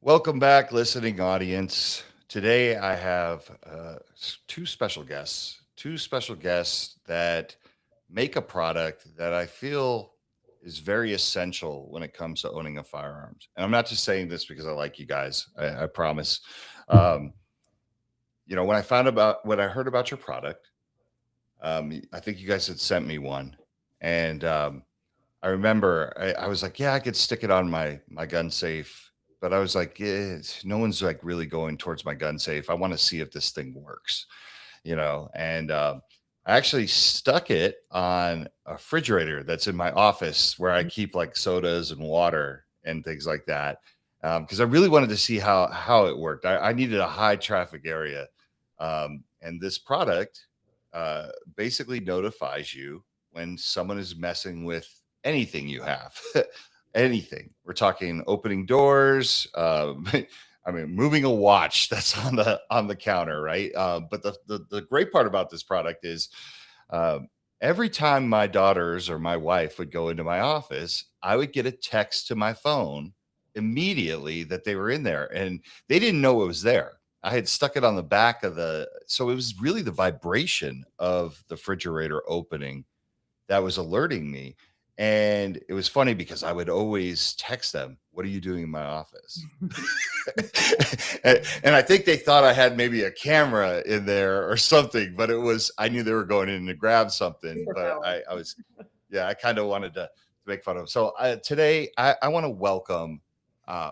Welcome back, listening audience. Today I have two special guests that make a product that I feel is very essential when it comes to owning a firearms. And I'm not just saying this because I like you guys. I promise. Um, when I heard about your product, I think you guys had sent me one, and I remember I was like, yeah, I could stick it on my gun safe, but I was like, no one's like really going towards my gun safe. I want to see if this thing works, And I actually stuck it on a refrigerator that's in my office where I keep like sodas and water and things like that, because I really wanted to see how it worked. I needed a high traffic area, and this product basically notifies you when someone is messing with anything you have. Anything. We're talking opening doors, I mean, moving a watch that's on the counter, right? But the great part about this product is, every time my daughters or my wife would go into my office, I would get a text to my phone immediately that they were in there, and they didn't know it was there. I had stuck it on the back of so it was really the vibration of the refrigerator opening that was alerting me. And it was funny because I would always text them, "What are you doing in my office?" And I think they thought I had maybe a camera in there or something, but I knew they were going in to grab something. But Superpower. yeah, I kind of wanted to make fun of them. So today I want to welcome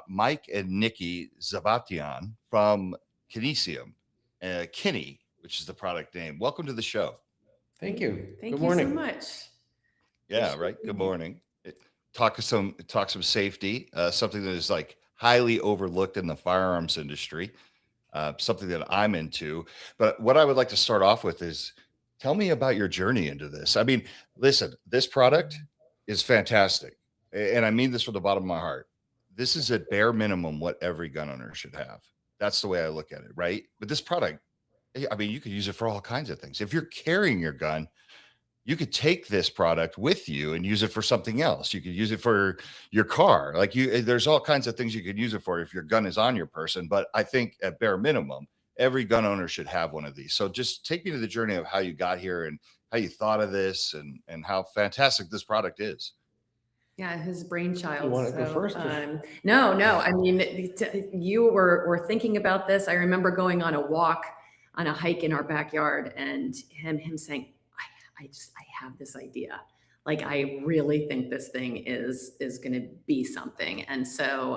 Mike and Nicky Zabetian from Kinisium, Kini, which is the product name. Welcome to the show. Thank you. Thank Good you so morning. much. Yeah, Appreciate right. Good being here. morning. Talk some safety, something that is like highly overlooked in the firearms industry, something that I'm into. But what I would like to start off with is tell me about your journey into this. I mean, listen, this product is fantastic. And I mean this from the bottom of my heart. This is at bare minimum what every gun owner should have. That's the way I look at it, right? But this product, I mean, you could use it for all kinds of things. If you're carrying your gun, you could take this product with you and use it for something else. You could use it for your car. There's all kinds of things you could use it for if your gun is on your person. But I think at bare minimum, every gun owner should have one of these. So just take me to the journey of how you got here and how you thought of this and how fantastic this product is. Yeah, his You brainchild. want to go So, first? no. I mean, you were thinking about this. I remember going on a walk, on a hike in our backyard, and him saying, I have this idea. Like, I really think this thing is going to be something." And so,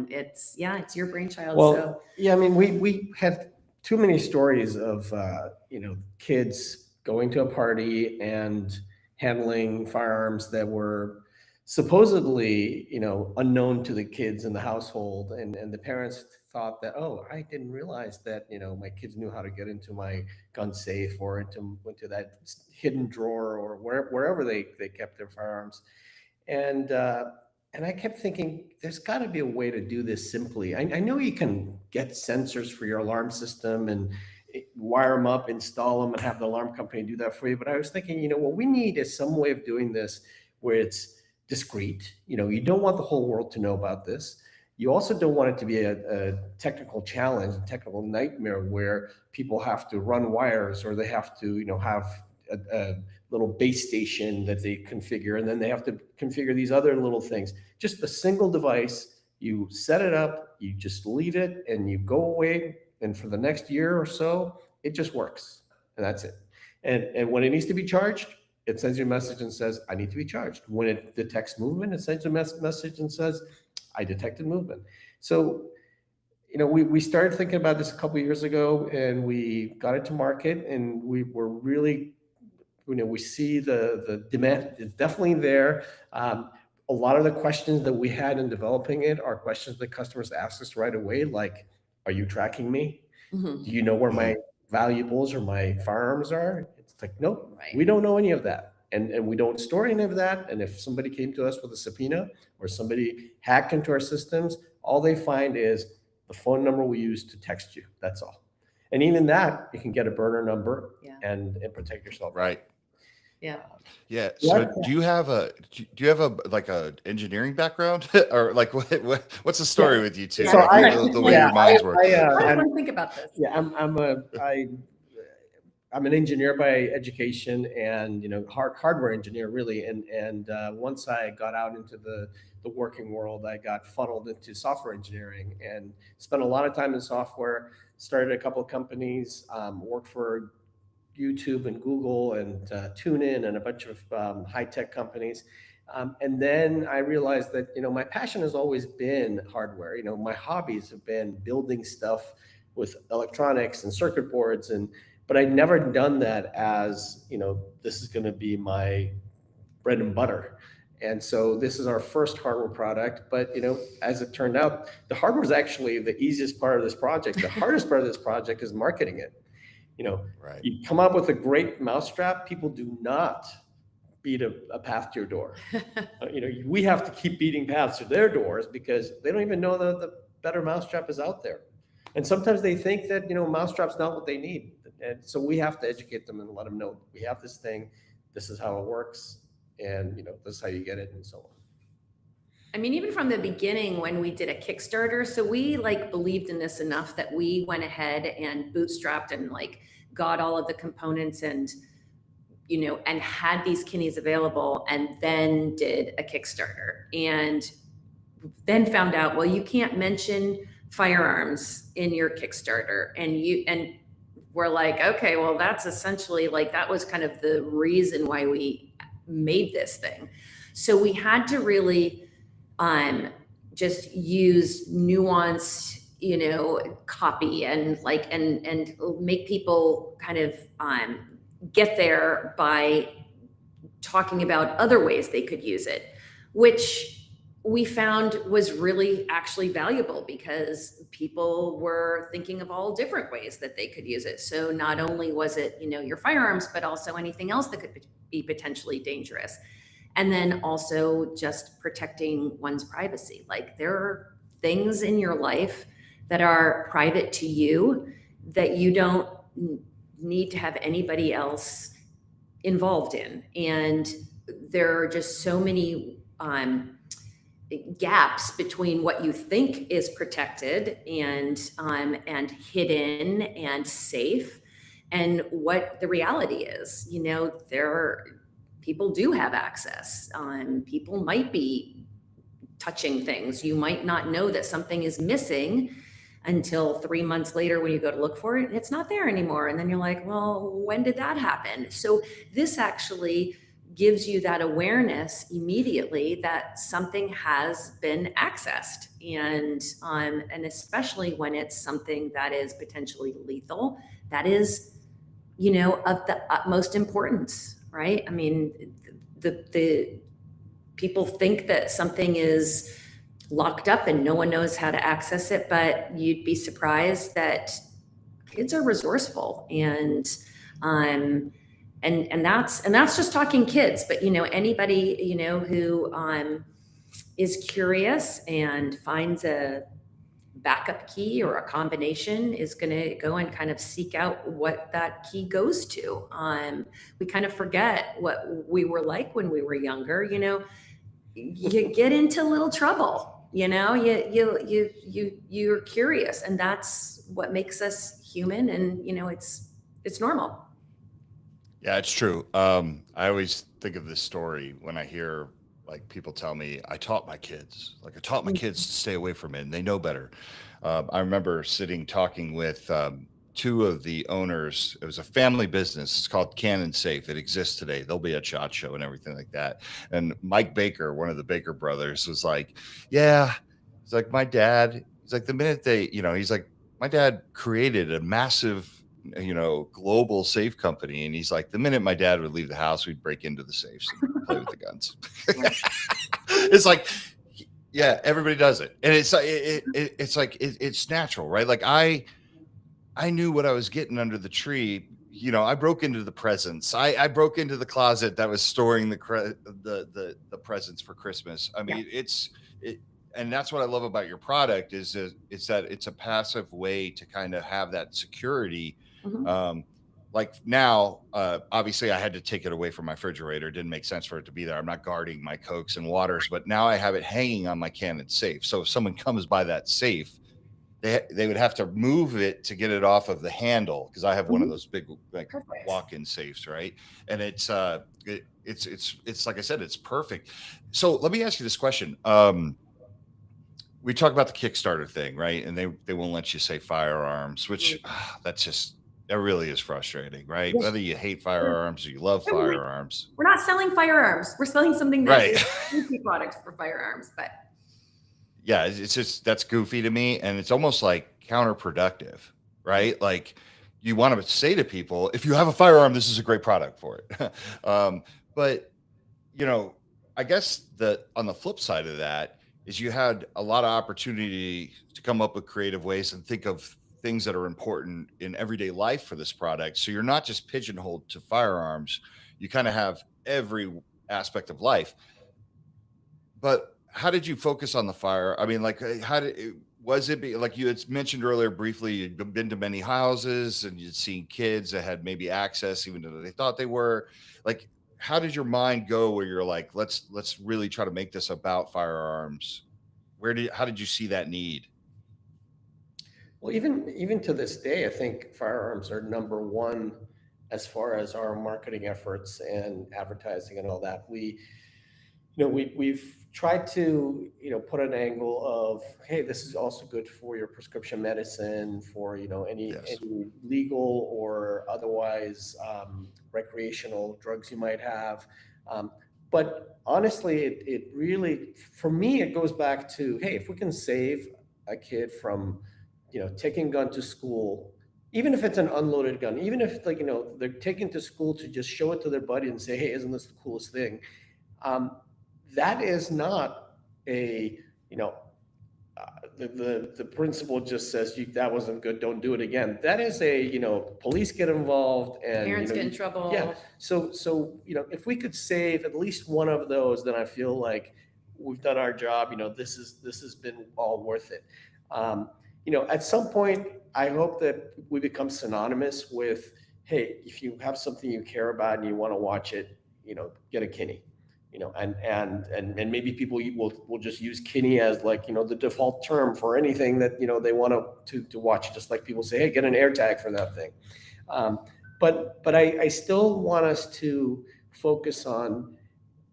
it's your brainchild. So, Well, yeah, I mean, we have too many stories of kids going to a party and handling firearms that were supposedly unknown to the kids in the household, and the parents thought that, oh, I didn't realize that my kids knew how to get into my gun safe or into that hidden drawer or wherever they kept their firearms. And uh, and I kept thinking, there's got to be a way to do this simply. I know you can get sensors for your alarm system and wire them up, install them, and have the alarm company do that for you. But I was thinking, what we need is some way of doing this where it's discreet. You don't want the whole world to know about this. You also don't want it to be a technical challenge, a technical nightmare where people have to run wires or they have to, have a little base station that they configure, and then they have to configure these other little things. Just a single device, you set it up, you just leave it, and you go away, and for the next year or so, it just works, and that's it. And when it needs to be charged, it sends you a message and says, I need to be charged. When it detects movement, it sends you a message and says, I detected movement. So we started thinking about this a couple of years ago, and we got it to market, and we were really, we see the demand is definitely there. A lot of the questions that we had in developing it are questions that customers ask us right away, like, are you tracking me? mhm, Do you know where Mhm. my valuables or my firearms are? It's like, nope, right. we don't know any of that. And we don't store any of that. And if somebody came to us with a subpoena or somebody hacked into our systems, all they find is the phone number we use to text you. That's all. And even that, you can get a burner number Yeah. and protect yourself. Right. Yeah. Yeah. So What? do you have a like a engineering background or like what's the Yeah. story with you two? So Like I, the way yeah, your minds work. I I'm, want to think about this. yeah, I'm an engineer by education, and hardware engineer really. And once I got out into the working world, I got funneled into software engineering and spent a lot of time in software. Started a couple of companies, worked for YouTube and Google and TuneIn and a bunch of high tech companies. And then I realized that my passion has always been hardware. My hobbies have been building stuff with electronics and circuit boards, but I'd never done that as this is going to be my bread and butter. And so this is our first hardware product. But as it turned out, the hardware is actually the easiest part of this project. The hardest part of this project is marketing it. Right. You come up with a great mousetrap, people do not beat a path to your door. We have to keep beating paths to their doors because they don't even know that the better mousetrap is out there. And sometimes they think that, mousetrap's not what they need. And so we have to educate them and let them know we have this thing, this is how it works, and this is how you get it, and so on. I mean, even from the beginning when we did a Kickstarter, so we believed in this enough that we went ahead and bootstrapped and got all of the components and and had these Kinis available, and then did a Kickstarter, and then found out, well, you can't mention firearms in your Kickstarter, and we're like, okay, well, that's essentially that was kind of the reason why we made this thing. So we had to really just use nuanced, copy and and make people kind of get there by talking about other ways they could use it, which we found was really actually valuable because people were thinking of all different ways that they could use it. So not only was it, your firearms, but also anything else that could be potentially dangerous. And then also just protecting one's privacy. There are things in your life that are private to you that you don't need to have anybody else involved in. And there are just so many gaps between what you think is protected and hidden and safe and what the reality is. People do have access. People might be touching things. You might not know that something is missing until 3 months later when you go to look for it, it's not there anymore. And then you're like, well, when did that happen? So this actually gives you that awareness immediately that something has been accessed, and especially when it's something that is potentially lethal, that is, of the utmost importance, right? I mean, the people think that something is locked up and no one knows how to access it, but you'd be surprised that kids are resourceful, and that's just talking kids, but anybody who is curious and finds a backup key or a combination is going to go and kind of seek out what that key goes to. We kind of forget what we were like when we were younger. You get into little trouble. You're curious, and that's what makes us human, and it's normal. Yeah, it's true. I always think of this story when I hear people tell me I taught my kids to stay away from it and they know better. I remember talking with two of the owners. It was a family business. It's called Kini Safe. It exists today. There'll be a SHOT Show and everything like that. And Mike Baker, one of the Baker brothers, was like, yeah, he's like, my dad, he's like, the minute he's like, my dad created a massive, global safe company. And he's like, the minute my dad would leave the house, we'd break into the safes and play with the guns. It's like, yeah, everybody does it. And it's like, it's natural, right? I knew what I was getting under the tree. I broke into the presents. I broke into the closet that was storing the presents for Christmas. I mean, and that's what I love about your product is that it's a passive way to kind of have that security. Mhm. like now, obviously I had to take it away from my refrigerator. It didn't make sense for it to be there. I'm not guarding my Cokes and waters, but now I have it hanging on my Canon safe. So if someone comes by that safe, they would have to move it to get it off of the handle, because I have one of those big like Perfect. walk-in safes, right? And it's like I said, it's perfect. So let me ask you this question. We talk about the Kickstarter thing, right? And they won't let you say firearms, which that really is frustrating, right? Yes. Whether you hate firearms or you love Yeah, we're like, firearms, we're not selling firearms. We're selling something that right? is a safety product for firearms, but Yeah, it's just, that's goofy to me, and it's almost like counterproductive, right? Like, you want to say to people, if you have a firearm, this is a great product for it. But you know, I guess that on the flip side of that is you had a lot of opportunity to come up with creative ways and think of things that are important in everyday life for this product. So you're not just pigeonholed to firearms, you kind of have every aspect of life. But how did you focus on the fire? I mean, like, how did it, was it like you had mentioned earlier briefly, you'd been to many houses and you'd seen kids that had maybe access, even though they thought they were, like, how did your mind go where you're like, let's really try to make this about firearms? How did you see that need? Well, even to this day, I think firearms are number one as far as our marketing efforts and advertising and all that. We've tried to put an angle of, hey, this is also good for your prescription medicine, for any Yes. legal or otherwise recreational drugs you might have. But honestly, it really, for me, it goes back to, hey, if we can save a kid from taking a gun to school, even if it's an unloaded gun, even if they're taken to school to just show it to their buddy and say, hey, isn't this the coolest thing? That is not a the principal just says that wasn't good, don't do it again. That is a police get involved and parents get in trouble. Yeah. So if we could save at least one of those, then I feel like we've done our job. This has been all worth it. At some point, I hope that we become synonymous with, hey, if you have something you care about and you want to watch it, get a Kini. And maybe people will just use Kini as like the default term for anything that they want to watch. Just like people say, hey, get an AirTag for that thing. But I still want us to focus on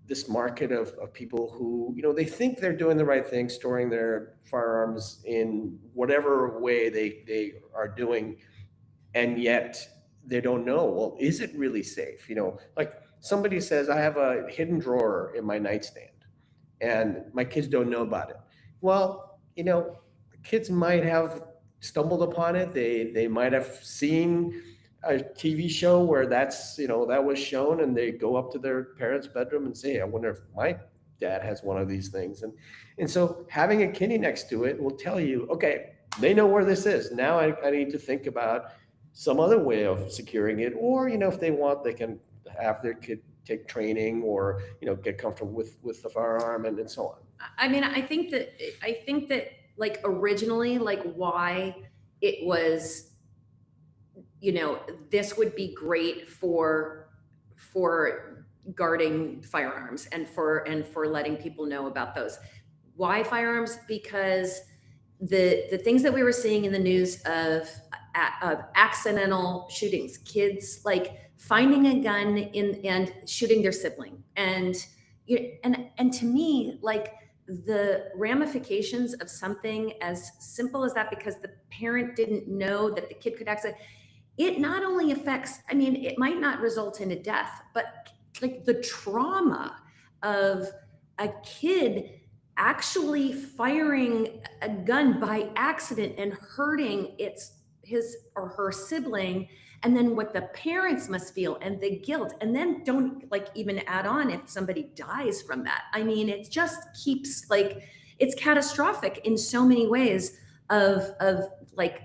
this market of people who they think they're doing the right thing, storing their firearms in whatever way they are doing, and yet they don't know, well, is it really safe? Like somebody says, I have a hidden drawer in my nightstand and my kids don't know about it. Well, kids might have stumbled upon it. They might have seen a TV show where that was shown, and they go up to their parents' bedroom and say, I wonder if my dad has one of these things. And so having a Kini next to it will tell you, okay, they know where this is. Now I need to think about some other way of securing it, or if they want, they can have their kid take training, or get comfortable with the firearm and so on. I mean, I think that like originally, like why it was, this would be great for guarding firearms and for letting people know about those. Why firearms? Because the things that we were seeing in the news of accidental shootings, kids like finding a gun and shooting their sibling, and to me, like the ramifications of something as simple as that, because the parent didn't know that the kid could access it, not only affects, I mean, it might not result in a death, but like the trauma of a kid actually firing a gun by accident and hurting his or her sibling, and then what the parents must feel and the guilt, and then don't like even add on if somebody dies from that. I mean, it just keeps like, it's catastrophic in so many ways of like,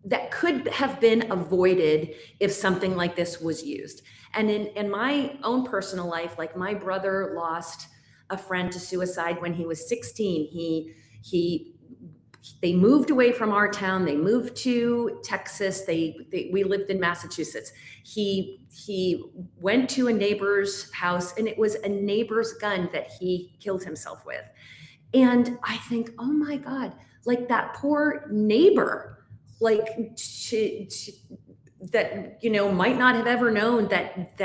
that could have been avoided if something like this was used. And in my own personal life, like my brother lost a friend to suicide when he was 16. He they moved away from our town. They moved to Texas. We lived in Massachusetts. He went to a neighbor's house, and it was a neighbor's gun that he killed himself with. And I think, oh my God, like that poor neighbor, like that, you know, might not have ever known that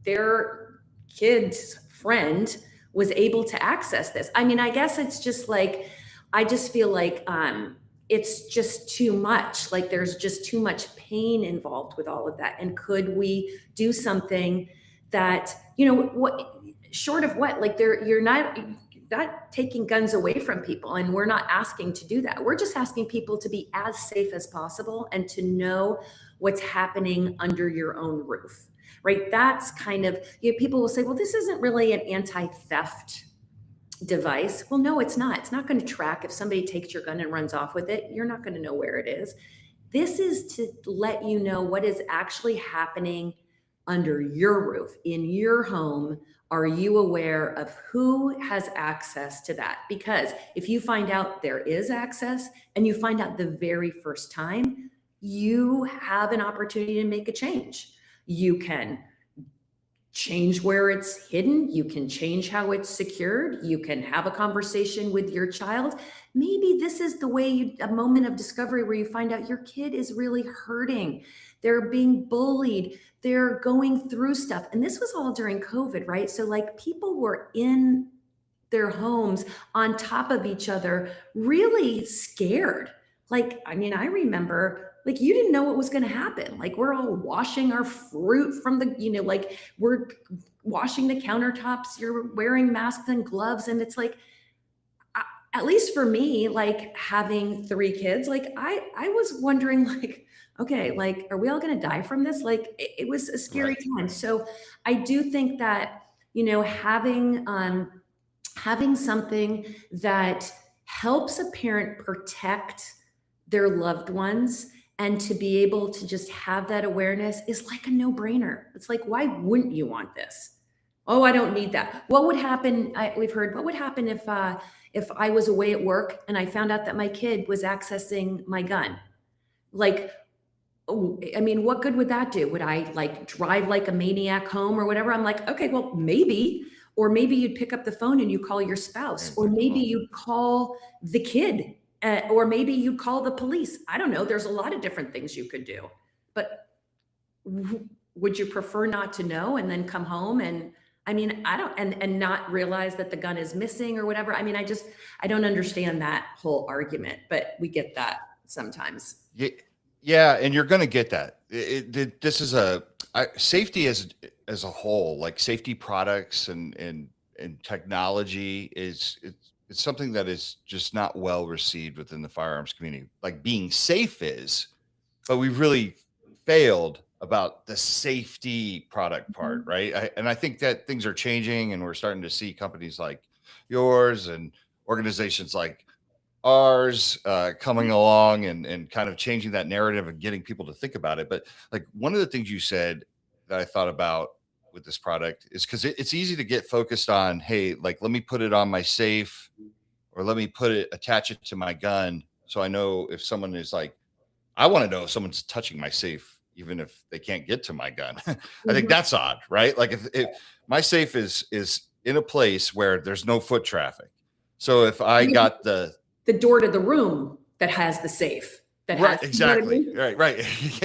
their kid's friend was able to access this. I mean, I guess it's just like, I just feel like it's just too much. Like there's just too much pain involved with all of that. And could we do something that, you know, what short of what, like you're not taking guns away from people, and we're not asking to do that. We're just asking people to be as safe as possible and to know what's happening under your own roof, right? That's kind of, you know, people will say, well, this isn't really an anti-theft device. Well, no, it's not. It's not going to track if somebody takes your gun and runs off with it. You're not going to know where it is. This is to let you know what is actually happening under your roof, in your home. Are you aware of who has access to that? Because if you find out there is access, and you find out the very first time, you have an opportunity to make a change. You can change where it's hidden. You can change how it's secured. You can have a conversation with your child. Maybe this is the way a moment of discovery where you find out your kid is really hurting. They're being bullied. They're going through stuff. And this was all during COVID, right? So like people were in their homes on top of each other, really scared. Like, I mean, I remember, like, you didn't know what was going to happen. Like, we're all washing our fruit from the, you know, like we're washing the countertops, you're wearing masks and gloves. And it's like, at least for me, like having 3 kids, like I was wondering, like, okay, like, are we all going to die from this? Like, it was a scary Right. time. So I do think that, you know, having something that helps a parent protect their loved ones, and to be able to just have that awareness is like a no-brainer. It's like, why wouldn't you want this? Oh, I don't need that. What would happen? We've heard, what would happen if I was away at work and I found out that my kid was accessing my gun? Like, oh, I mean, what good would that do? Would I like drive like a maniac home or whatever? I'm like, okay, well, maybe. Or maybe you'd pick up the phone and you call your spouse, And or pick them maybe up. you'd call the kid, or maybe you'd call the police. I don't know. There's a lot of different things you could do. But would you prefer not to know and then come home and, I mean, I don't, and not realize that the gun is missing or whatever? I mean, I don't understand that whole argument, but we get that sometimes. Yeah, yeah, and you're going to get that. This is safety as a whole, like safety products and technology it's something that is just not well received within the firearms community. Like being safe is, but we've really failed about the safety product part, Mhm. right? And I think that things are changing, and we're starting to see companies like yours and organizations like ours coming along and kind of changing that narrative and getting people to think about it. But like one of the things you said that I thought about with this product is because it's easy to get focused on, hey, like let me put it on my safe, or let me attach it to my gun, so I know if someone is like, I want to know if someone's touching my safe, even if they can't get to my gun. I think Mhm. that's odd, right? Like if my safe is in a place where there's no foot traffic, so if I Maybe got the door to the room that has the safe that has, right, you know what I exactly. mean? Right.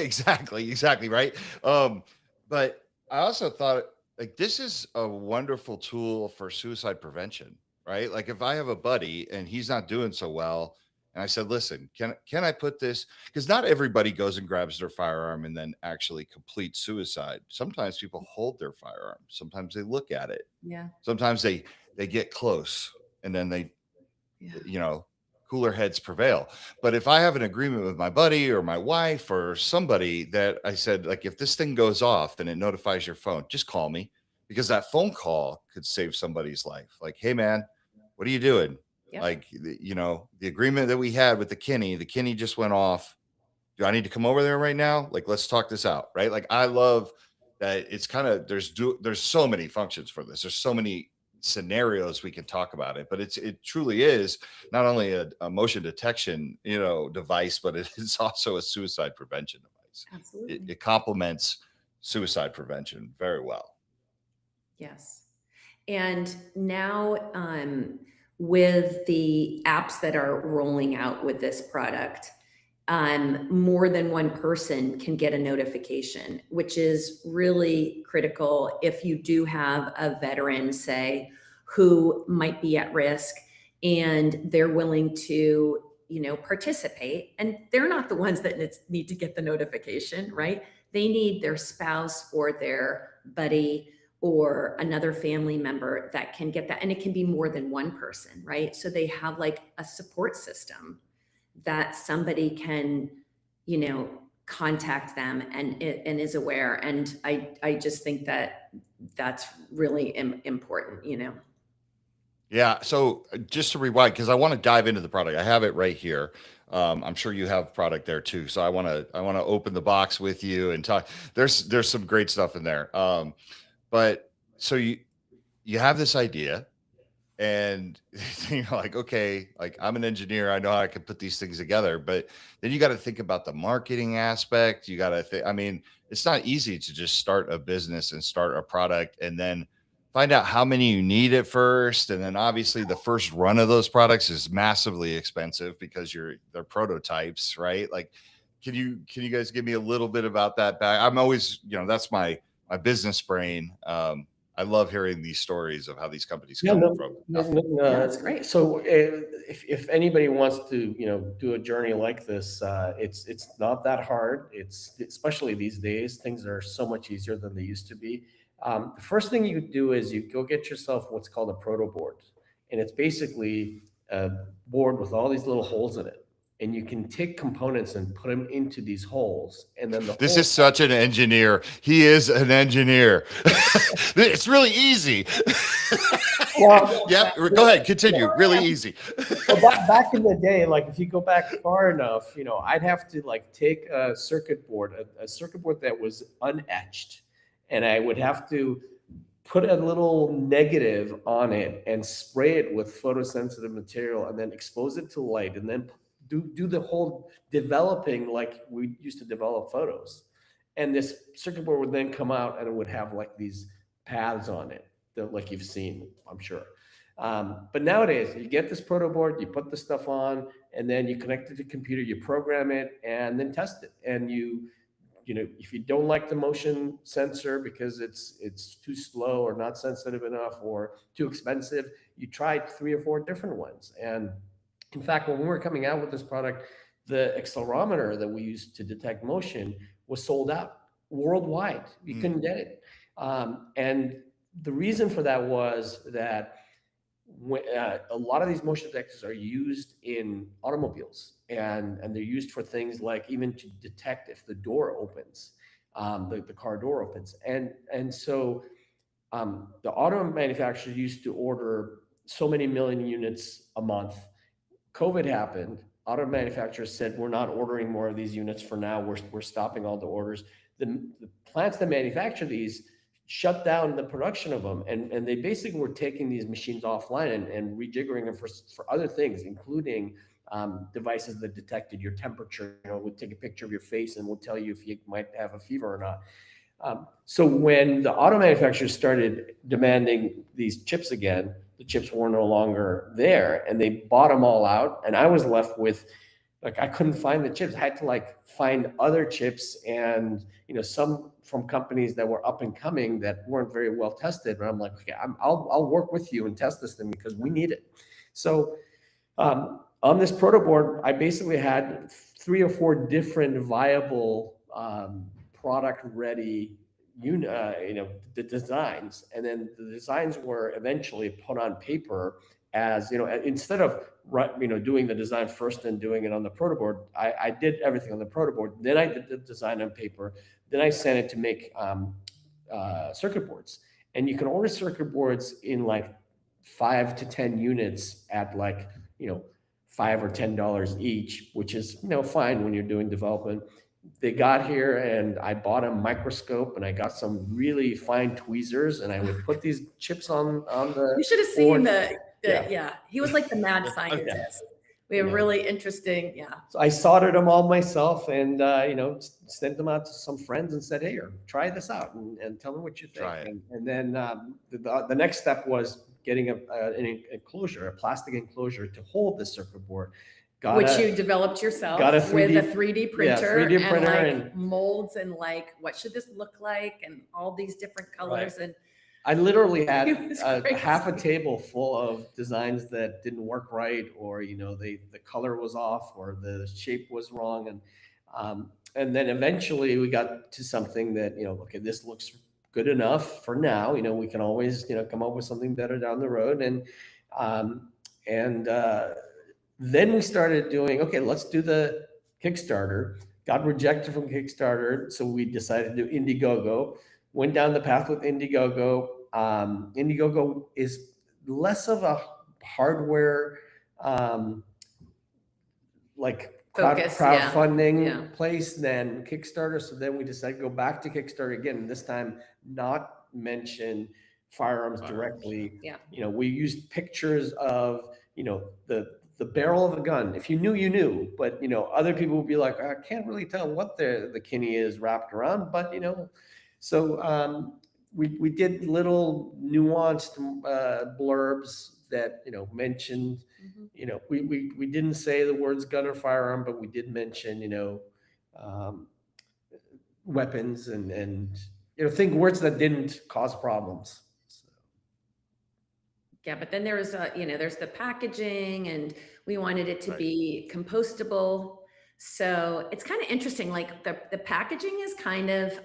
Exactly. Right. But I also thought like this is a wonderful tool for suicide prevention, right? Like if I have a buddy and he's not doing so well, and I said, listen, can I put this? Because not everybody goes and grabs their firearm and then actually completes suicide. Sometimes people hold their firearm. Sometimes they look at it. Yeah, Sometimes they get close and then they yeah. you know, cooler heads prevail. But if I have an agreement with my buddy or my wife or somebody that I said, like, if this thing goes off and it notifies your phone, just call me, because that phone call could save somebody's life. Like, hey, man, what are you doing? Yep. Like, the agreement that we had with the Kini just went off. Do I need to come over there right now? Like, let's talk this out. Right. Like, I love that it's kind of, there's so many functions for this. There's so many scenarios we can talk about it, but it truly is not only a motion detection, device, but it is also a suicide prevention device. Absolutely. It complements suicide prevention very well. Yes. And now with the apps that are rolling out with this product, more than one person can get a notification, which is really critical if you do have a veteran, say, who might be at risk and they're willing to, participate. And they're not the ones that need to get the notification, right? They need their spouse or their buddy or another family member that can get that. And it can be more than one person, right? So they have like a support system that somebody can, contact them and is aware. And I just think that that's really important, Yeah. So just to rewind, because I want to dive into the product. I have it right here. I'm sure you have product there too. So I want to open the box with you and talk. There's some great stuff in there. But so you have this idea, and you're like, okay, like I'm an engineer, I know how I can put these things together, but then you got to think about the marketing aspect. You got to think, I mean, it's not easy to just start a business and start a product and then find out how many you need at first. And then obviously the first run of those products is massively expensive because they're prototypes, right? Like, can you guys give me a little bit about that back? I'm always, that's my business brain. I love hearing these stories of how these companies come from nothing. Yeah, that's great. So if anybody wants to, do a journey like this, it's not that hard. It's especially these days, things are so much easier than they used to be. The first thing you do is you go get yourself what's called a proto board. And it's basically a board with all these little holes in it. And you can take components and put them into these holes. And then this is such an engineer. He is an engineer. It's really easy. Well, yep. Go ahead. Continue. Really easy. Well, back in the day, like if you go back far enough, I'd have to like take a circuit board that was unetched, and I would have to put a little negative on it and spray it with photosensitive material and then expose it to light and then do the whole developing like we used to develop photos. And this circuit board would then come out and it would have like these paths on it that like you've seen, I'm sure. But nowadays you get this proto board, you put the stuff on, and then you connect it to the computer, you program it and then test it. And if you don't like the motion sensor because it's too slow or not sensitive enough or too expensive, you try 3 or 4 different ones. And in fact, when we were coming out with this product, the accelerometer that we used to detect motion was sold out worldwide. You couldn't get it. And the reason for that was that a lot of these motion detectors are used in automobiles, and they're used for things like even to detect if the door opens, the car door opens. And so the auto manufacturers used to order so many million units a month. COVID happened. Auto manufacturers said, we're not ordering more of these units for now. We're stopping all the orders. The plants that manufacture these shut down the production of them. And they basically were taking these machines offline and rejiggering them for other things, including devices that detected your temperature, would take a picture of your face and will tell you if you might have a fever or not. So when the auto manufacturers started demanding these chips again, the chips were no longer there and they bought them all out. And I was left with, I couldn't find the chips. I had to find other chips and, some from companies that were up and coming that weren't very well tested. But I'm like, okay, I'll work with you and test this thing because we need it. So on this proto board, I basically had 3 or 4 different viable product ready the designs, and then the designs were eventually put on paper as instead of doing the design first and doing it on the proto board. I did everything on the proto board, then I did the design on paper, then I sent it to make circuit boards. And you can order circuit boards in 5 to 10 units at $5 or $10 each, which is fine when you're doing development. they got here and I bought a microscope and I got some really fine tweezers and I would put these chips on the You should have seen yeah. He was like the mad scientist. We have really interesting, So I soldered them all myself and, sent them out to some friends and said, hey, try this out and tell me what you think. And then the next step was getting an enclosure, a plastic enclosure to hold the circuit board. Which you developed yourself with a 3D printer, 3D printer and molds and like, what should this look like? And all these different colors. And I literally had half a table full of designs that didn't work right, or the color was off, or the shape was wrong, and then eventually we got to something that okay, this looks good enough for now. We can always come up with something better down the road, and then we started doing okay. Let's do the Kickstarter. Got rejected from Kickstarter, so we decided to do Indiegogo. Went down the path with Indiegogo. Indiegogo is less of a hardware like crowdfunding place than Kickstarter. So then we decided to go back to Kickstarter again, and this time not mention firearms directly. We used pictures of the barrel of a gun. If you knew, you knew. But other people would be like, I can't really tell what the Kini is wrapped around. But so we did little nuanced blurbs that mentioned. We didn't say the words gun or firearm, but we did mention weapons and think words that didn't cause problems. Yeah, but then there's there's the packaging, and we wanted it to be compostable. So it's kind of interesting. Like the packaging is kind of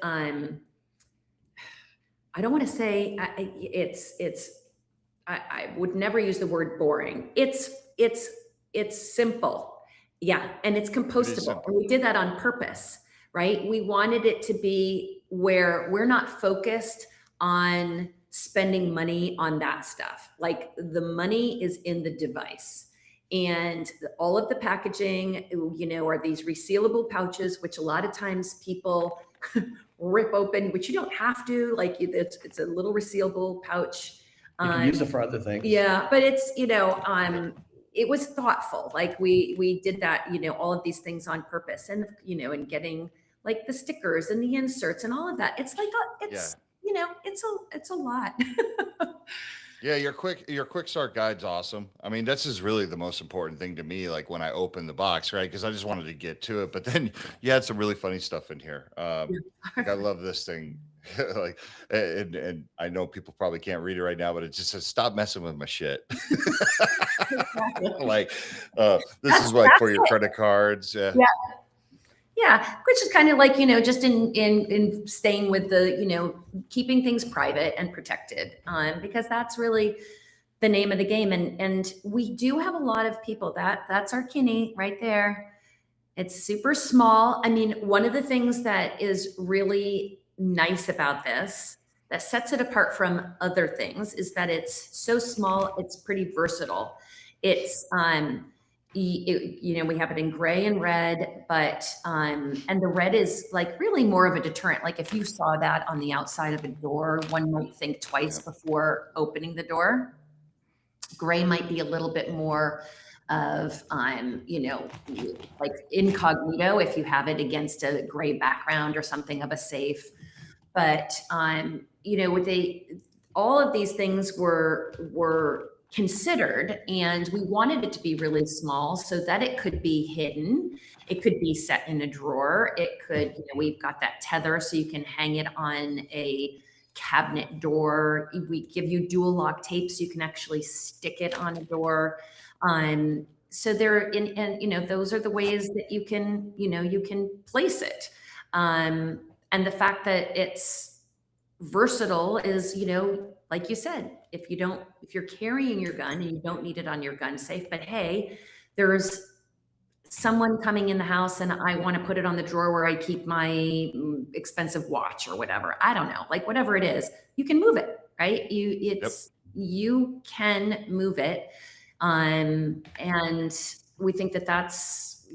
I don't want to say I would never use the word boring. It's simple. Yeah, and it's compostable. And we did that on purpose, right? We wanted it to be where we're not focused on spending money on that stuff. Like the money is in the device, and all of the packaging, are these resealable pouches, which a lot of times people rip open, which you don't have to. Like it's a little resealable pouch. You can use it for other things. Yeah, but it's it was thoughtful. Like we did that, all of these things on purpose, and and getting like the stickers and the inserts and all of that. It's like it's a lot. Yeah, your quick start guide's awesome. I mean, this is really the most important thing to me. Like when I opened the box, right? Because I just wanted to get to it, but then you had some really funny stuff in here. Like I love this thing. Like, and I know people probably can't read it right now, but it just says, "Stop messing with my shit." Like, this is like for your credit cards. Yeah, which is kind of like, just in staying with the, keeping things private and protected, because that's really the name of the game. And we do have a lot of people that's our Kini right there. It's super small. I mean, one of the things that is really nice about this, that sets it apart from other things, is that it's so small, it's pretty versatile. It's, we have it in gray and red, but and the red is like really more of a deterrent. Like if you saw that on the outside of a door, one might think twice before opening the door. Gray might be a little bit more of like incognito if you have it against a gray background or something of a safe. But all of these things were considered, and we wanted it to be really small so that it could be hidden. It could be set in a drawer. It could, we've got that tether so you can hang it on a cabinet door. We give you dual lock tape so you can actually stick it on a door. So those are the ways that you can place it. And the fact that it's versatile is, like you said, if you're carrying your gun and you don't need it on your gun safe, but hey, there's someone coming in the house and I want to put it on the drawer where I keep my expensive watch or whatever. I don't know, like whatever it is, you can move it, right? You can move it. And we think that that's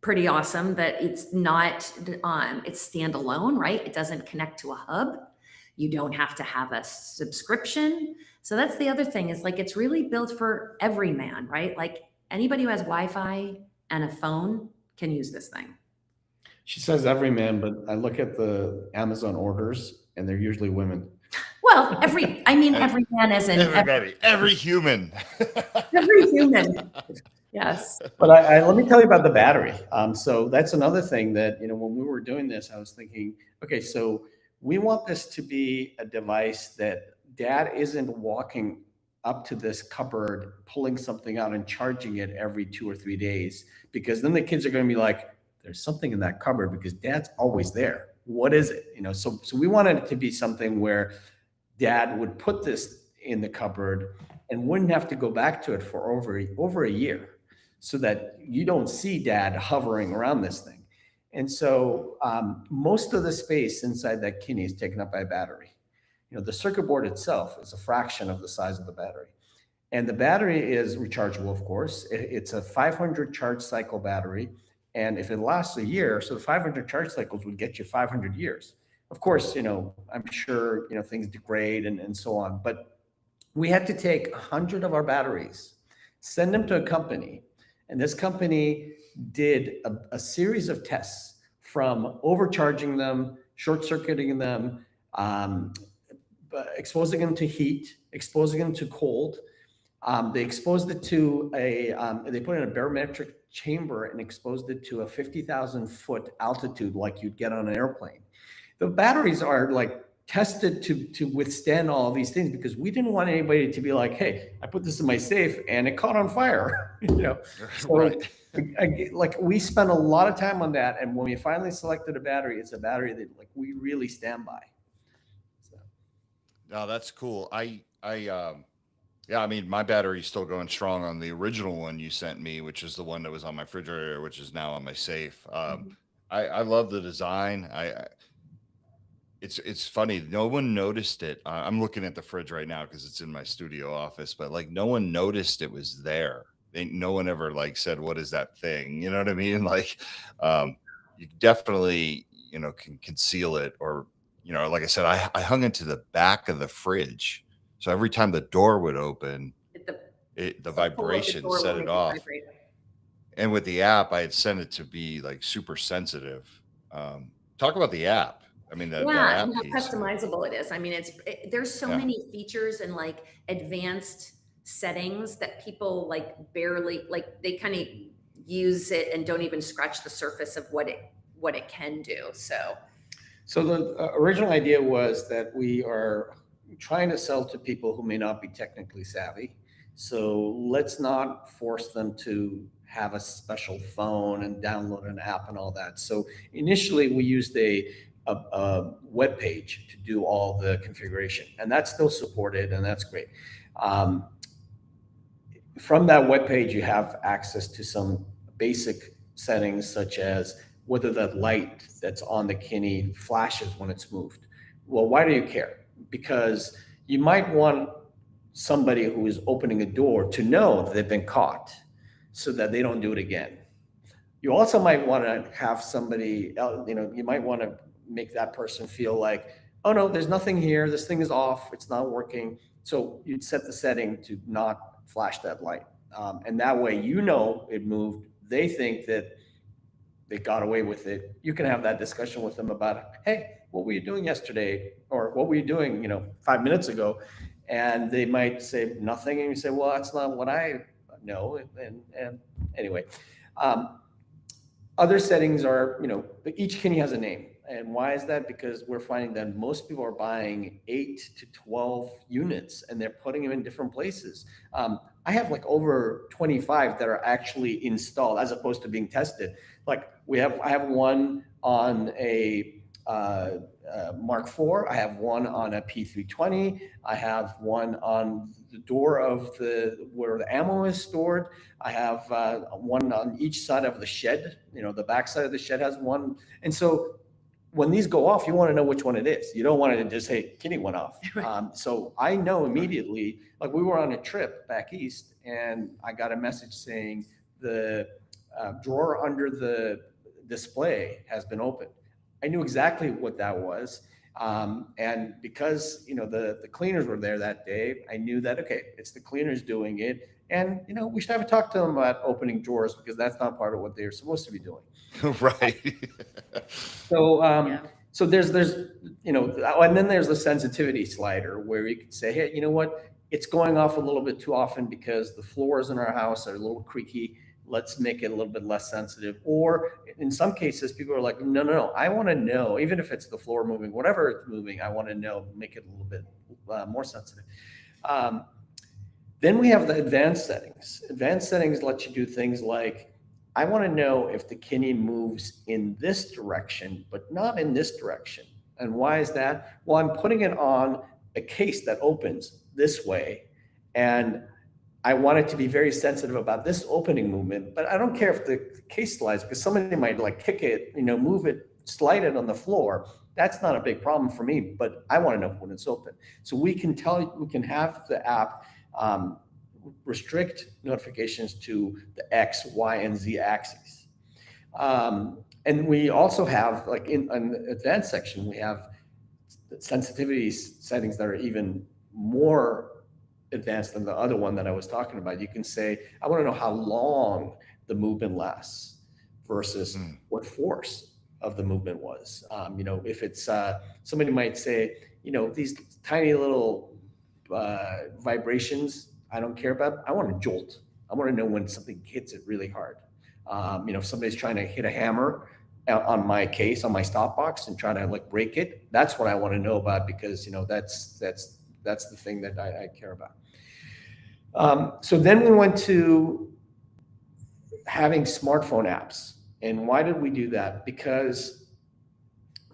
pretty awesome that it's not, it's standalone, right? It doesn't connect to a hub. You don't have to have a subscription. So that's the other thing, is like, it's really built for every man, right? Like anybody who has Wi-Fi and a phone can use this thing. She says every man, but I look at the Amazon orders and they're usually women. Well, every man isn't Everybody, every human. every human. Yes. But I let me tell you about the battery. So that's another thing that, when we were doing this, I was thinking, okay, so we want this to be a device that dad isn't walking up to this cupboard, pulling something out and charging it every 2 or 3 days, because then the kids are going to be like, there's something in that cupboard because dad's always there. What is it? So we wanted it to be something where dad would put this in the cupboard and wouldn't have to go back to it for over a year, so that you don't see dad hovering around this thing. And so most of the space inside that Kini is taken up by a battery. The circuit board itself is a fraction of the size of the battery. And the battery is rechargeable, of course. It's a 500 charge cycle battery. And if it lasts a year, so the 500 charge cycles would get you 500 years. Of course, I'm sure, things degrade and so on. But we had to take 100 of our batteries, send them to a company. And this company did a series of tests, from overcharging them, short circuiting them, exposing them to heat, exposing them to cold. They exposed it to they put it in a barometric chamber and exposed it to a 50,000 foot altitude, like you'd get on an airplane. The batteries are like tested to withstand all of these things, because we didn't want anybody to be like, hey, I put this in my safe and it caught on fire. So Right. like we spent a lot of time on that. And when we finally selected a battery, it's a battery that like we really stand by. So. No, that's cool. Yeah, I mean, my battery's still going strong on the original one you sent me, which is the one that was on my refrigerator, which is now on my safe. I love the design. It's funny. No one noticed it. I'm looking at the fridge right now because it's in my studio office, but like no one noticed it was there. No one ever like said, "What is that thing?" You know what I mean? Like, you definitely can conceal it, or like I said, I hung it to the back of the fridge, so every time the door would open, the vibration set it off. And with the app, I had sent it to be like super sensitive. Talk about the app. I mean, the Yeah, app and how piece. customizable it is. I mean, there's so Yeah. many features and like advanced settings that people like barely, like they kind of use it and don't even scratch the surface of what it can do. So The original idea was that we are trying to sell to people who may not be technically savvy. So let's not force them to have a special phone and download an app and all that. So initially we used a web page to do all the configuration, and that's still supported, and that's great. From that web page, you have access to some basic settings, such as whether that light that's on the Kini flashes when it's moved. Well, why do you care? Because you might want somebody who is opening a door to know that they've been caught, so that they don't do it again. You also might want to have somebody else, you might want to make that person feel like, oh no, there's nothing here. This thing is off. It's not working. So you'd set the setting to not flash that light. And that way, it moved. They think that they got away with it. You can have that discussion with them about, hey, what were you doing yesterday? Or what were you doing, 5 minutes ago? And they might say nothing. And you say, well, that's not what I know. And anyway, other settings are, each Kini has a name. And why is that? Because we're finding that most people are buying 8 to 12 units and they're putting them in different places. I have like over 25 that are actually installed as opposed to being tested. Like I have one on a Mark IV. I have one on a P320. I have one on the door of where the ammo is stored. I have one on each side of the shed. The back side of the shed has one. And so when these go off, you want to know which one it is. You don't want to just say, Kini went off. So I know immediately, like we were on a trip back east and I got a message saying the drawer under the display has been opened. I knew exactly what that was. And because, the cleaners were there that day, I knew that, okay, it's the cleaners doing it. And, we should have a talk to them about opening drawers because that's not part of what they're supposed to be doing. Right. So, Yeah. so there's, and then there's the sensitivity slider where you can say, hey, you know what? It's going off a little bit too often because the floors in our house are a little creaky. Let's make it a little bit less sensitive. Or in some cases, people are like, no, I want to know, even if it's the floor moving, whatever it's moving, I want to know, make it a little bit more sensitive. Then we have the advanced settings. Advanced settings let you do things like, I want to know if the Kini moves in this direction, but not in this direction. And why is that? Well, I'm putting it on a case that opens this way, and I want it to be very sensitive about this opening movement, but I don't care if the case slides because somebody might like kick it, move it, slide it on the floor. That's not a big problem for me, but I want to know when it's open. So we can have the app restrict notifications to the X, Y, and Z axes. And we also have, like in an advanced section, we have sensitivity settings that are even more advanced than the other one that I was talking about. You can say, I want to know how long the movement lasts versus what force of the movement was. If it's somebody might say, these tiny little vibrations, I don't care about. I want to jolt. I want to know when something hits it really hard. If somebody's trying to hit a hammer on my case, on my stop box, and trying to like break it, that's what I want to know about because that's the thing that I care about. So then we went to having smartphone apps. And why did we do that? Because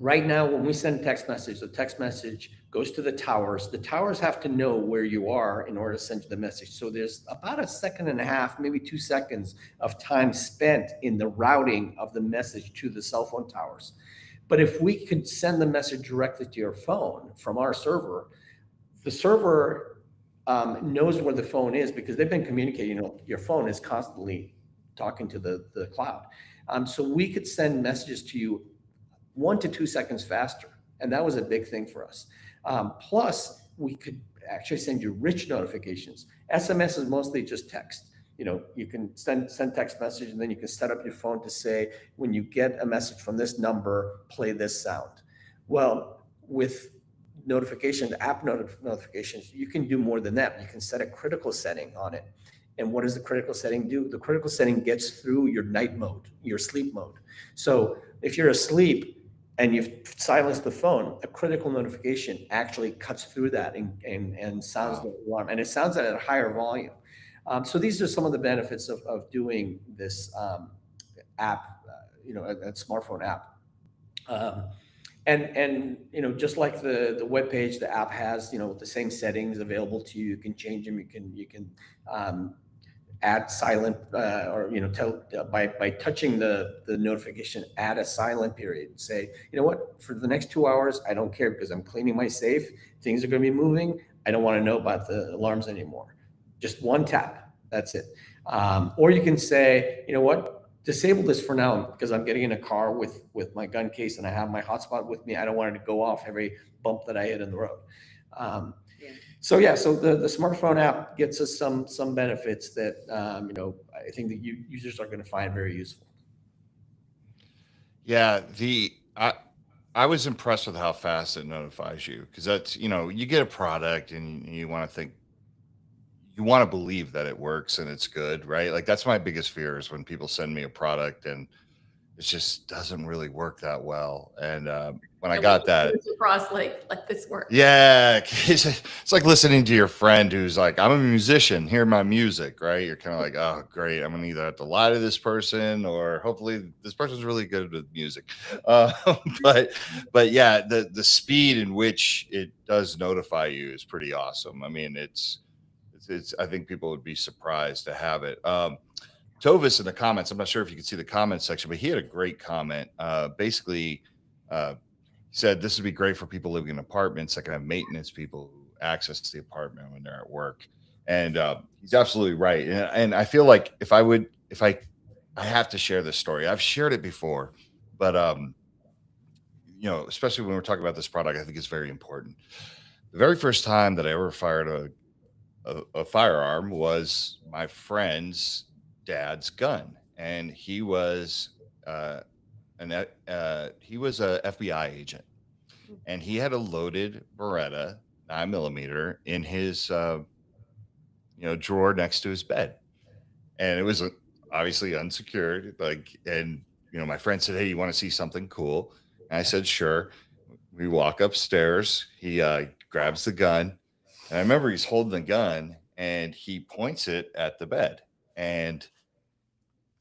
right now, when we send a text message, the text message goes to the towers. The towers have to know where you are in order to send you the message. So there's about 1.5 seconds, maybe 2 seconds of time spent in the routing of the message to the cell phone towers. But if we could send the message directly to your phone from our server, the server knows where the phone is because they've been communicating. Your phone is constantly talking to the cloud. So we could send messages to you 1 to 2 seconds faster. And that was a big thing for us. Plus, we could actually send you rich notifications. SMS is mostly just text. You can send text message, and then you can set up your phone to say, when you get a message from this number, play this sound. Well, with app notifications, you can do more than that. You can set a critical setting on it. And what does the critical setting do? The critical setting gets through your night mode, your sleep mode. So if you're asleep and you've silenced the phone, a critical notification actually cuts through that and sounds the alarm. And it sounds at a higher volume. So these are some of the benefits of doing this app, a smartphone app. And just like the web page, the app has the same settings available to you. You can change them. You can add silent or tell by touching the notification, add a silent period. Say, what, for the next 2 hours, I don't care because I'm cleaning my safe. Things are going to be moving. I don't want to know about the alarms anymore. Just one tap. That's it. Or you can say, what, disable this for now because I'm getting in a car with my gun case and I have my hotspot with me. I don't want it to go off every bump that I hit in the road. So the smartphone app gets us some benefits that I think that users are going to find very useful. Yeah, I was impressed with how fast it notifies you because that's you get a product and you want to think. You want to believe that it works and it's good, right? Like that's my biggest fear is when people send me a product and it just doesn't really work that well. And when I got that, across let this work. yeah, it's like listening to your friend who's like, "I'm a musician, hear my music," right? You're kind of like, "Oh, great, I'm gonna either have to lie to this person or hopefully this person's really good with music." Uh, but yeah, the speed in which it does notify you is pretty awesome. I mean, it's I think people would be surprised to have it. Tovis in the comments, I'm not sure if you can see the comment section, but he had a great comment. Basically, he said this would be great for people living in apartments that can have maintenance people who access the apartment when they're at work. And he's absolutely right. And I feel like if I I have to share this story. I've shared it before, but especially when we're talking about this product, I think it's very important. The very first time that I ever fired a firearm was my friend's dad's gun, and uh, he was a FBI agent, and he had a loaded Beretta 9mm in his drawer next to his bed, and it was obviously unsecured. Like, and my friend said, "Hey, you want to see something cool?" And I said, "Sure." We walk upstairs. He grabs the gun, and I remember he's holding the gun and he points it at the bed. And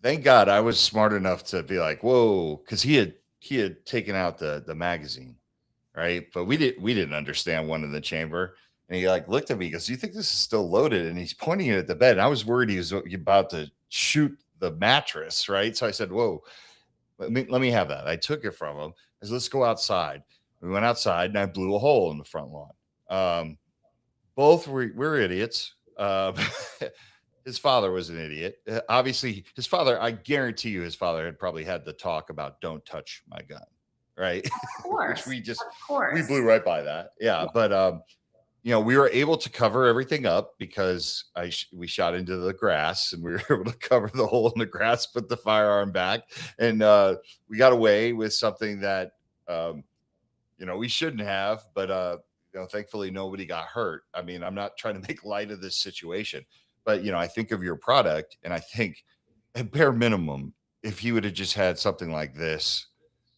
thank God I was smart enough to be like, "Whoa," because he had taken out the magazine, right? But we didn't understand one in the chamber. And he like looked at me, he goes, "Do you think this is still loaded?" And he's pointing it at the bed. And I was worried he was about to shoot the mattress, right? So I said, "Whoa, let me have that." I took it from him. I said, "Let's go outside." We went outside and I blew a hole in the front lawn. Both we're idiots. His father was an idiot. Obviously, his father, I guarantee you, his father had probably had the talk about "don't touch my gun," right? Of Which course, of we course. blew right by that. Yeah, but we were able to cover everything up because we shot into the grass and we were able to cover the hole in the grass, put the firearm back, and we got away with something that um, we shouldn't have, but thankfully nobody got hurt. I mean, I'm not trying to make light of this situation, but I think of your product and I think at bare minimum, if he would have just had something like this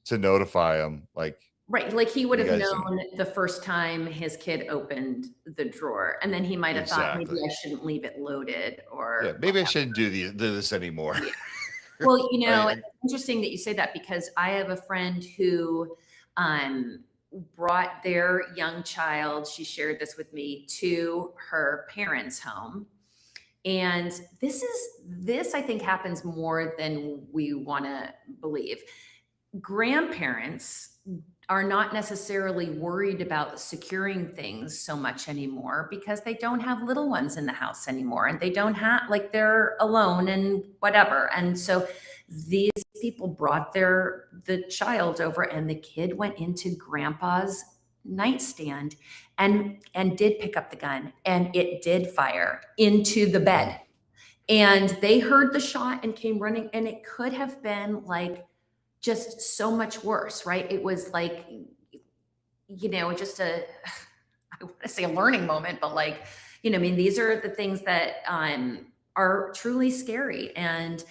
to notify him, like, Right, like he would you have guys didn't. known the first time his kid opened the drawer, and then he might have thought maybe Exactly. I shouldn't leave it loaded Yeah, or maybe I shouldn't do this anymore. yeah. Well, Right. it's interesting that you say that because I have a friend who um, brought their young child, she shared this with me, to her parents' home. And this I think happens more than we want to believe. Grandparents are not necessarily worried about securing things so much anymore because they don't have little ones in the house anymore and they don't have like they're alone and whatever. And so these people brought the child over and the kid went into grandpa's nightstand and did pick up the gun and it did fire into the bed. Oh, And they heard the shot and came running and it could have been like just so much worse, right? It was like, just I want to say a learning moment, but like, I mean, these are the things that are truly scary. And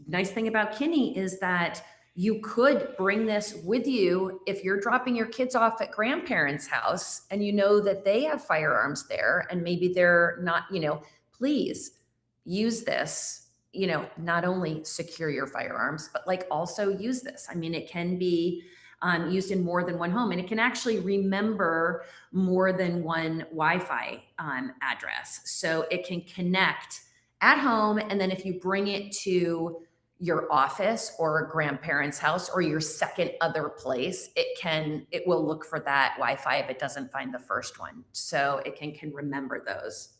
nice thing about Kini is that you could bring this with you if you're dropping your kids off at grandparents' house and you know that they have firearms there and maybe they're not, please use this, not only secure your firearms, but like also use this. I mean, it can be used in more than one home and it can actually remember more than one Wi-Fi address. So it can connect at home. And then if you bring it to your office or a grandparent's house or your second other place, it will look for that Wi-Fi if it doesn't find the first one. So it can remember those.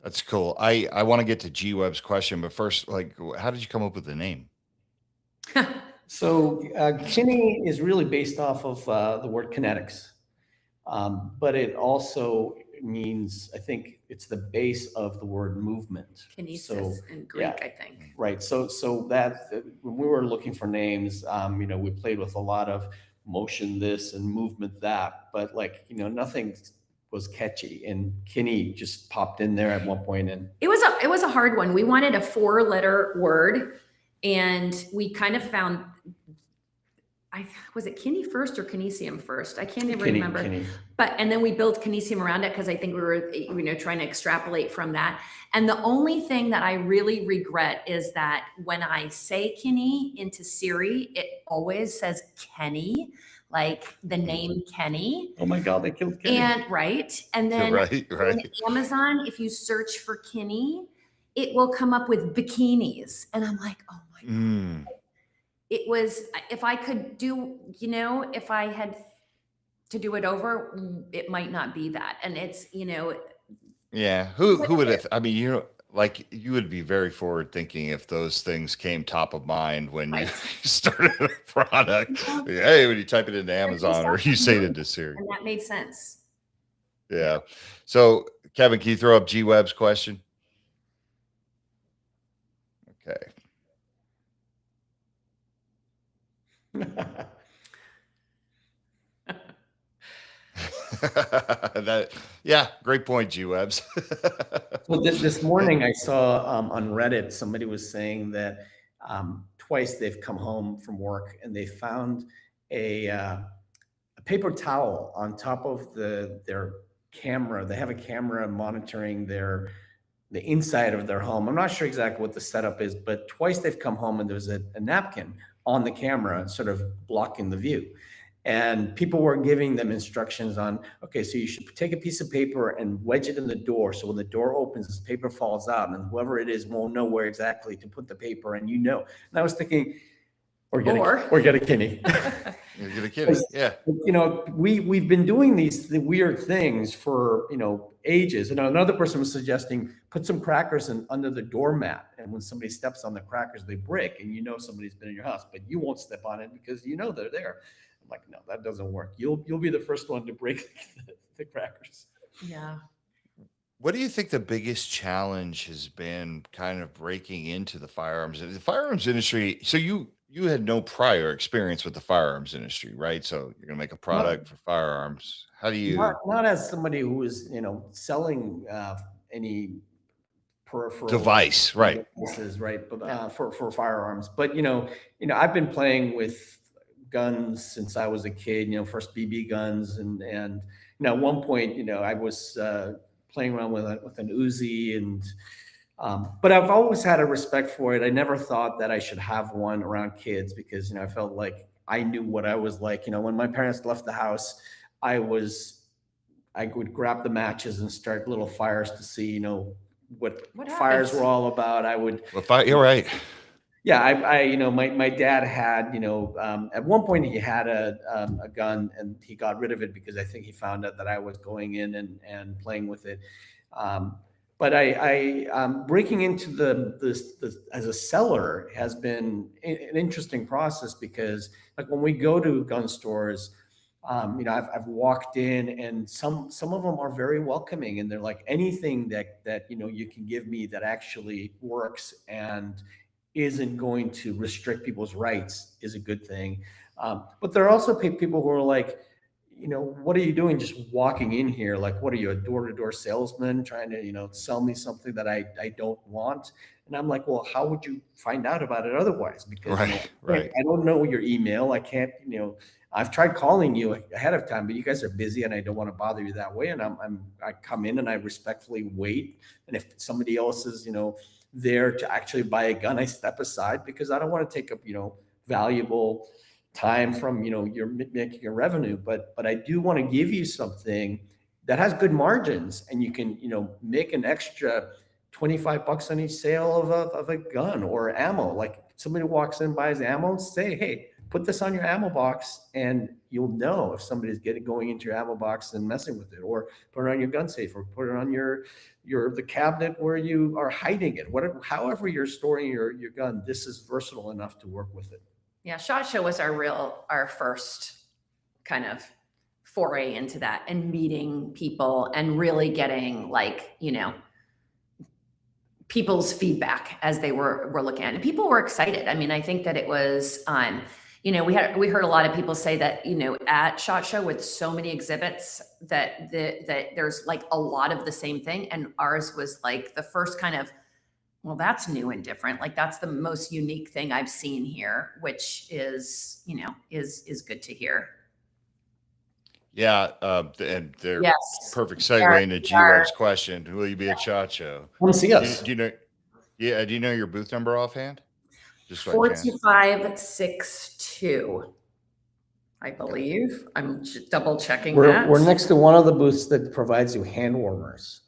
that's cool. I want to get to G Web's question, but first, like, how did you come up with the name? So Kini is really based off of the word kinetics, but it also means, I think it's the base of the word movement. Kinesis in Greek, yeah, I think. right. So that when we were looking for names, we played with a lot of motion this and movement that, but nothing was catchy. And Kini just popped in there at one point, and It was a hard one. We wanted a 4-letter word, and we kind of found. Was it Kini first or Kinisium first? I can't even remember. Kini. And then we built Kinisium around it because I think we were, trying to extrapolate from that. And the only thing that I really regret is that when I say Kini into Siri, it always says Kenny, like the name Kenny. Oh my God, they killed Kini. And and then Right. in Amazon, if you search for Kini, it will come up with bikinis. And I'm like, oh my God. Mm. It was, if I could do, if I had to do it over, it might not be that. And it's, Yeah. Who would have? I mean, like you would be very forward thinking if those things came top of mind when you Right. started a product. Yeah. Hey, when you type it into There's Amazon or stuff you you say know, it to Siri. and that made sense. Yeah. So Kevin, can you throw up G Web's question? Okay. Yeah, great point, G Webs. Well, this morning I saw on Reddit somebody was saying that twice they've come home from work and they found a paper towel on top of their camera. They have a camera monitoring the inside of their home. I'm not sure exactly what the setup is, but twice they've come home and there's a napkin on the camera, sort of blocking the view. And people were giving them instructions on, okay, so you should take a piece of paper and wedge it in the door. So when the door opens, this paper falls out and whoever it is won't know where exactly to put the paper. And And I was thinking, or get a Kini. You're gonna kidding. Yeah. We've been doing the weird things for, ages. And another person was suggesting put some crackers under the doormat. And when somebody steps on the crackers, they break and somebody's been in your house, but you won't step on it because they're there. I'm like, no, that doesn't work. You'll be the first one to break the crackers. Yeah. What do you think the biggest challenge has been kind of breaking into the firearms industry? So you had no prior experience with the firearms industry, right? So you're gonna make a product for firearms. How do you Not as somebody who is, selling any peripheral device, right? devices, right? But for firearms, but I've been playing with guns since I was a kid. First BB guns, and at one point, I was playing around with an Uzi, and but I've always had a respect for it. I never thought that I should have one around kids because I felt like I knew what I was like. When my parents left the house, I would grab the matches and start little fires to see what fires were all about. I would. You're right. Yeah, my dad had, at one point he had a gun and he got rid of it because I think he found out that I was going in and playing with it. But I breaking into this as a seller has been an interesting process because like when we go to gun stores, I've walked in and some of them are very welcoming and they're like anything that you can give me that actually works and isn't going to restrict people's rights is a good thing. But there are also people who are like, what are you doing just walking in here? Like, what are you, a door-to-door salesman trying to, sell me something that I don't want? And I'm like, well, how would you find out about it otherwise? Because right. I don't know your email. I can't, I've tried calling you ahead of time, but you guys are busy and I don't want to bother you that way. And I come in and I respectfully wait. And if somebody else is, there to actually buy a gun, I step aside because I don't want to take up, valuable time from, you're making a revenue, but I do want to give you something that has good margins and you can, make an extra $25 on each sale of a gun or ammo. Like somebody walks in, buys ammo, say, hey, put this on your ammo box and you'll know if somebody's going into your ammo box and messing with it, or put it on your gun safe, or put it on the cabinet where you are hiding it. However you're storing your gun, this is versatile enough to work with it. Yeah, SHOT Show was our first kind of foray into that and meeting people and really getting people's feedback as they were looking at it. And people were excited. I mean, I think that it was we heard a lot of people say that, at SHOT Show with so many exhibits that there's like a lot of the same thing. And ours was like the first kind of, well, that's new and different. Like that's the most unique thing I've seen here, which is, is good to hear. Yeah. And they're perfect segue Sure, into G-Web's question. Will you be at SHOT Show? Come see us. Do you know your booth number offhand? Just 4562, I believe. I'm double checking We're next to one of the booths that provides you hand warmers.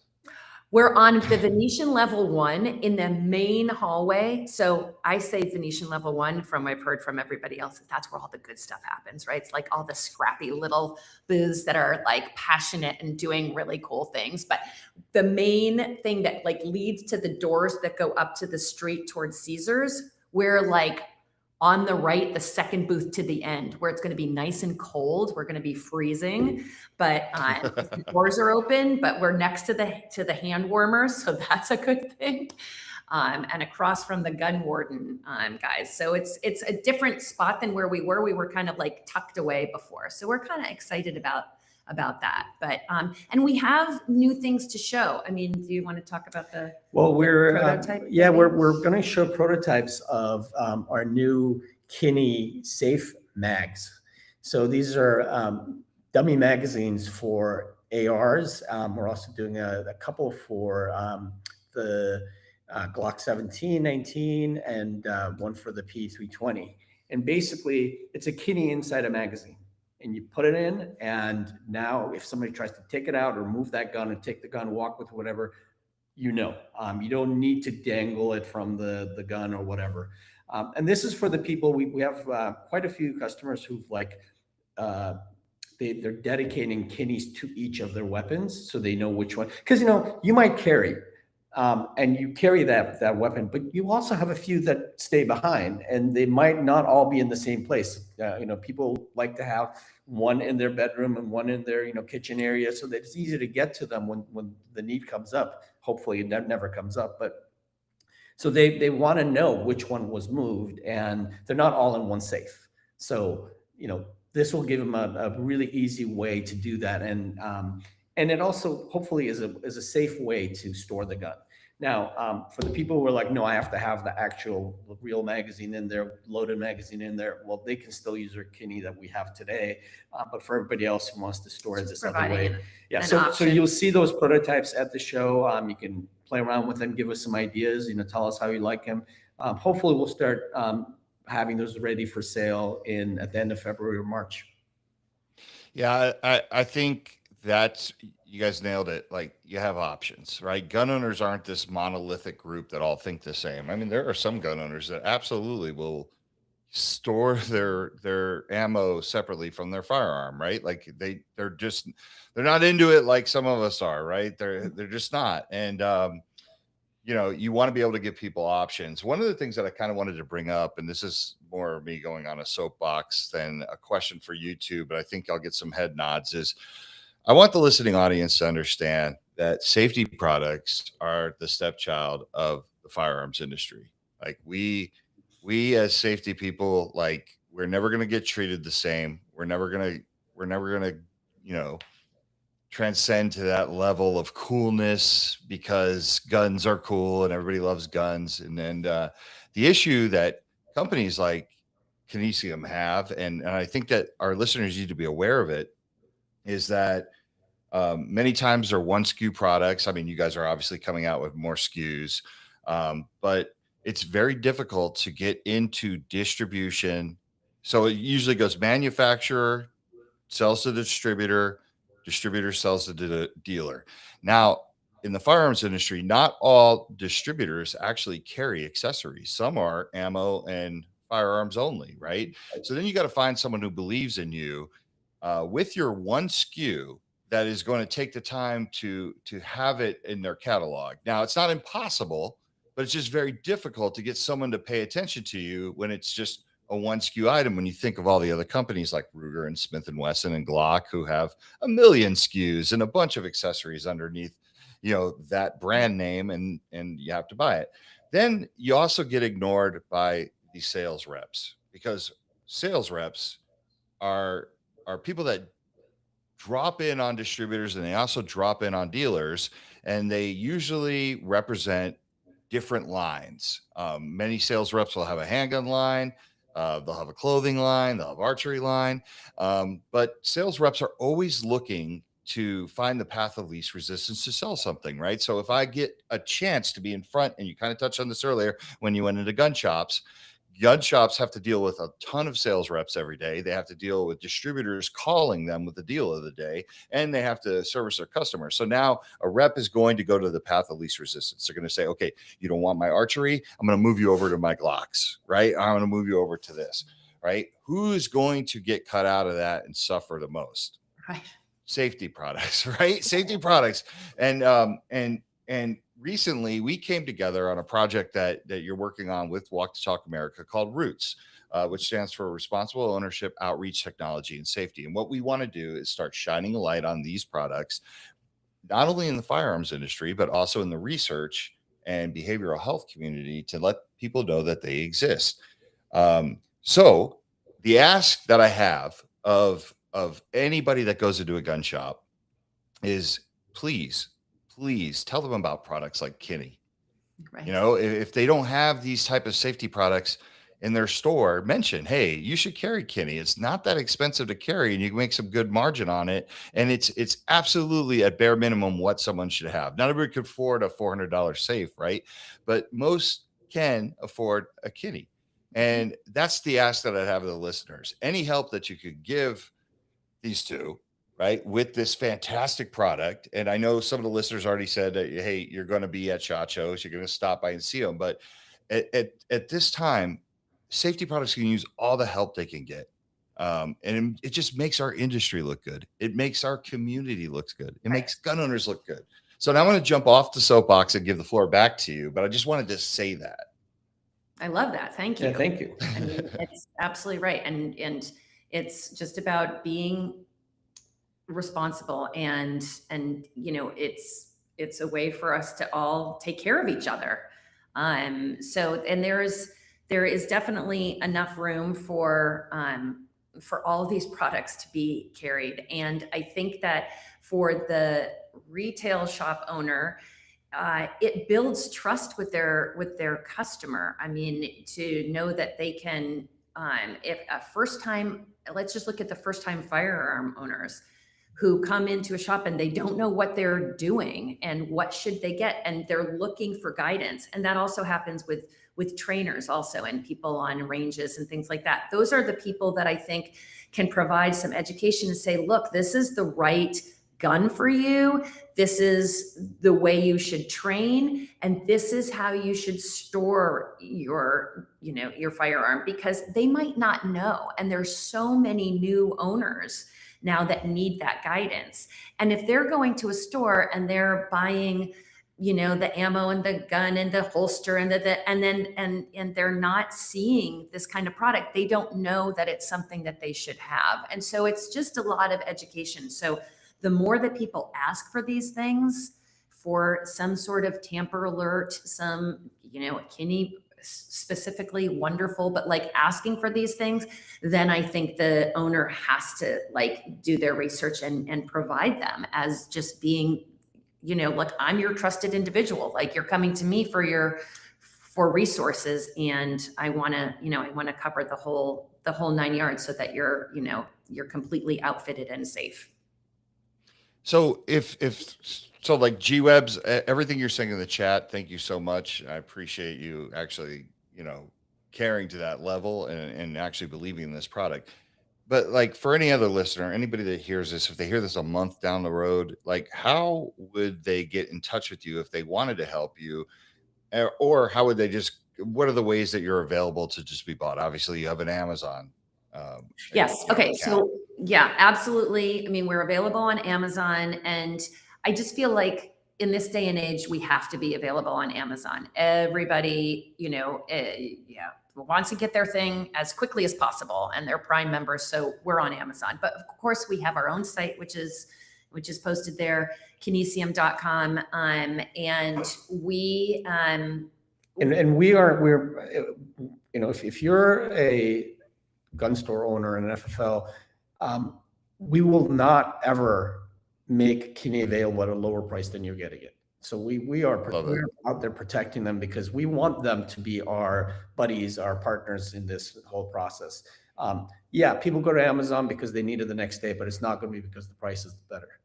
We're on the Venetian level 1 in the main hallway. So I say Venetian level 1 from I've heard from everybody else. That's where all the good stuff happens, right? It's like all the scrappy little booths that are like passionate and doing really cool things. But the main thing that like leads to the doors that go up to the street towards Caesars, we're like on the right, the second booth to the end, where it's going to be nice and cold. We're going to be freezing, but the doors are open. But we're next to the hand warmers, so that's a good thing. And across from the gun warden guys, so it's a different spot than where we were. We were kind of like tucked away before, so we're kind of excited about that. But and we have new things to show. I mean, do you want to talk about the prototype? Yeah, we're going to show prototypes of our new Kini Safe mags. So these are dummy magazines for ARs. We're also doing a couple for the Glock 17, 19, and one for the P320. And basically, it's a Kini inside a magazine. And you put it in, and now if somebody tries to take it out or move that gun and take the gun, walk with whatever, you don't need to dangle it from the gun or whatever. And this is for the people, we have quite a few customers who've like, they're dedicating Kinis to each of their weapons so they know which one, because you might carry and you carry that weapon, but you also have a few that stay behind, and they might not all be in the same place. People like to have one in their bedroom and one in their kitchen area, so that it's easy to get to them when the need comes up. Hopefully it never comes up, but so they want to know which one was moved, and they're not all in one safe. So this will give them a really easy way to do that, and it also hopefully is a safe way to store the gun. Now, for the people who are like, no, I have to have the actual real magazine in there, loaded magazine in there, well, they can still use their Kini that we have today. But for everybody else who wants to store it this other way, so you'll see those prototypes at the show. You can play around with them, give us some ideas, tell us how you like them. Hopefully we'll start having those ready for sale at the end of February or March. Yeah, I think that's, you guys nailed it. Like, you have options, right? Gun owners aren't this monolithic group that all think the same. I mean, there are some gun owners that absolutely will store their ammo separately from their firearm, right? Like they're not into it like some of us are, right? They're just not. And you want to be able to give people options. One of the things that I kind of wanted to bring up, and this is more me going on a soapbox than a question for you two, but I think I'll get some head nods, is I want the listening audience to understand that safety products are the stepchild of the firearms industry. Like we as safety people, like, we're never going to get treated the same. We're never going to, transcend to that level of coolness because guns are cool and everybody loves guns. And then the issue that companies like Kinisium have, and I think that our listeners need to be aware of it, is that many times they're one SKU products. I mean, you guys are obviously coming out with more SKUs, but it's very difficult to get into distribution. So it usually goes manufacturer, sells to the distributor, distributor sells to the dealer. Now, in the firearms industry, not all distributors actually carry accessories. Some are ammo and firearms only, right? So then you got to find someone who believes in you with your one SKU that is going to take the time to have it in their catalog. Now, it's not impossible, but it's just very difficult to get someone to pay attention to you when it's just a one SKU item. When you think of all the other companies like Ruger and Smith and Wesson and Glock, who have a million SKUs and a bunch of accessories underneath, that brand name, and you have to buy it. Then you also get ignored by the sales reps, because sales reps are people that drop in on distributors, and they also drop in on dealers, and they usually represent different lines. Many sales reps will have a handgun line, they'll have a clothing line, they'll have archery line, but sales reps are always looking to find the path of least resistance to sell something, right? So if I get a chance to be in front, and you kind of touched on this earlier when you went into gun shops, gun shops have to deal with a ton of sales reps every day. They have to deal with distributors calling them with the deal of the day, and they have to service their customers. So now a rep is going to go to the path of least resistance. They're going to say, okay, you don't want my archery, I'm going to move you over to my Glocks, right? I'm going to move you over to this, right? Who's going to get cut out of that and suffer the most? Right. Safety products, right? Safety products. And recently we came together on a project that you're working on with Walk to Talk America called Roots, which stands for Responsible Ownership, Outreach, Technology, and Safety. And what we want to do is start shining a light on these products, not only in the firearms industry, but also in the research and behavioral health community, to let people know that they exist. So the ask that I have of anybody that goes into a gun shop is, please tell them about products like Kini. Right. You know, if they don't have these type of safety products in their store, mention, hey, you should carry Kini. It's not that expensive to carry, and you can make some good margin on it. And it's absolutely at bare minimum what someone should have. Not everybody could afford a $400 safe, right? But most can afford a Kini. And that's the ask that I have of the listeners. Any help that you could give these two, right, with this fantastic product. And I know some of the listeners already said that, hey, you're going to be at SHOT Shows, you're going to stop by and see them. But at this time, safety products can use all the help they can get. And it just makes our industry look good. It makes our community look good. It makes gun owners look good. So now I'm going to jump off the soapbox and give the floor back to you. But I just wanted to say that. I love that. Thank you. Yeah, thank you. I mean, it's absolutely right. And it's just about being responsible, and you know, it's a way for us to all take care of each other. So, and there is definitely enough room for all of these products to be carried. And I think that for the retail shop owner, it builds trust with their customer. I mean, to know that they can, if a first time, let's just look at the first time firearm owners who come into a shop and they don't know what they're doing and what should they get, and they're looking for guidance. And that also happens with trainers also, and people on ranges and things like that. Those are the people that I think can provide some education and say, look, this is the right gun for you. This is the way you should train. And this is how you should store your firearm, because they might not know. And there's so many new owners now that need that guidance. And if they're going to a store and they're buying, the ammo and the gun and the holster and and they're not seeing this kind of product, they don't know that it's something that they should have. And so it's just a lot of education. So the more that people ask for these things, for some sort of tamper alert, some, Kini specifically wonderful, but like asking for these things, then I think the owner has to do their research and provide them as just being, look, I'm your trusted individual. Like, you're coming to me for resources, and I want to cover the whole 9 yards so that you're completely outfitted and safe. So so like G-Webs, everything you're saying in the chat, thank you so much. I appreciate you actually, caring to that level and actually believing in this product. But like, for any other listener, anybody that hears this, if they hear this a month down the road, like, how would they get in touch with you if they wanted to help you? Or how would they what are the ways that you're available to just be bought? Obviously you have an Amazon. Yes. Okay. So yeah, absolutely. I mean, we're available on Amazon, and I just feel like in this day and age, we have to be available on Amazon. Everybody, wants to get their thing as quickly as possible, and they're Prime members. So we're on Amazon, but of course we have our own site, which is posted there, Kinisium.com. And we, we're, if you're a gun store owner and an FFL, we will not ever make Kini available at a lower price than you're getting it. So we're out there protecting them, because we want them to be our buddies, our partners in this whole process. People go to Amazon because they need it the next day, but it's not going to be because the price is better.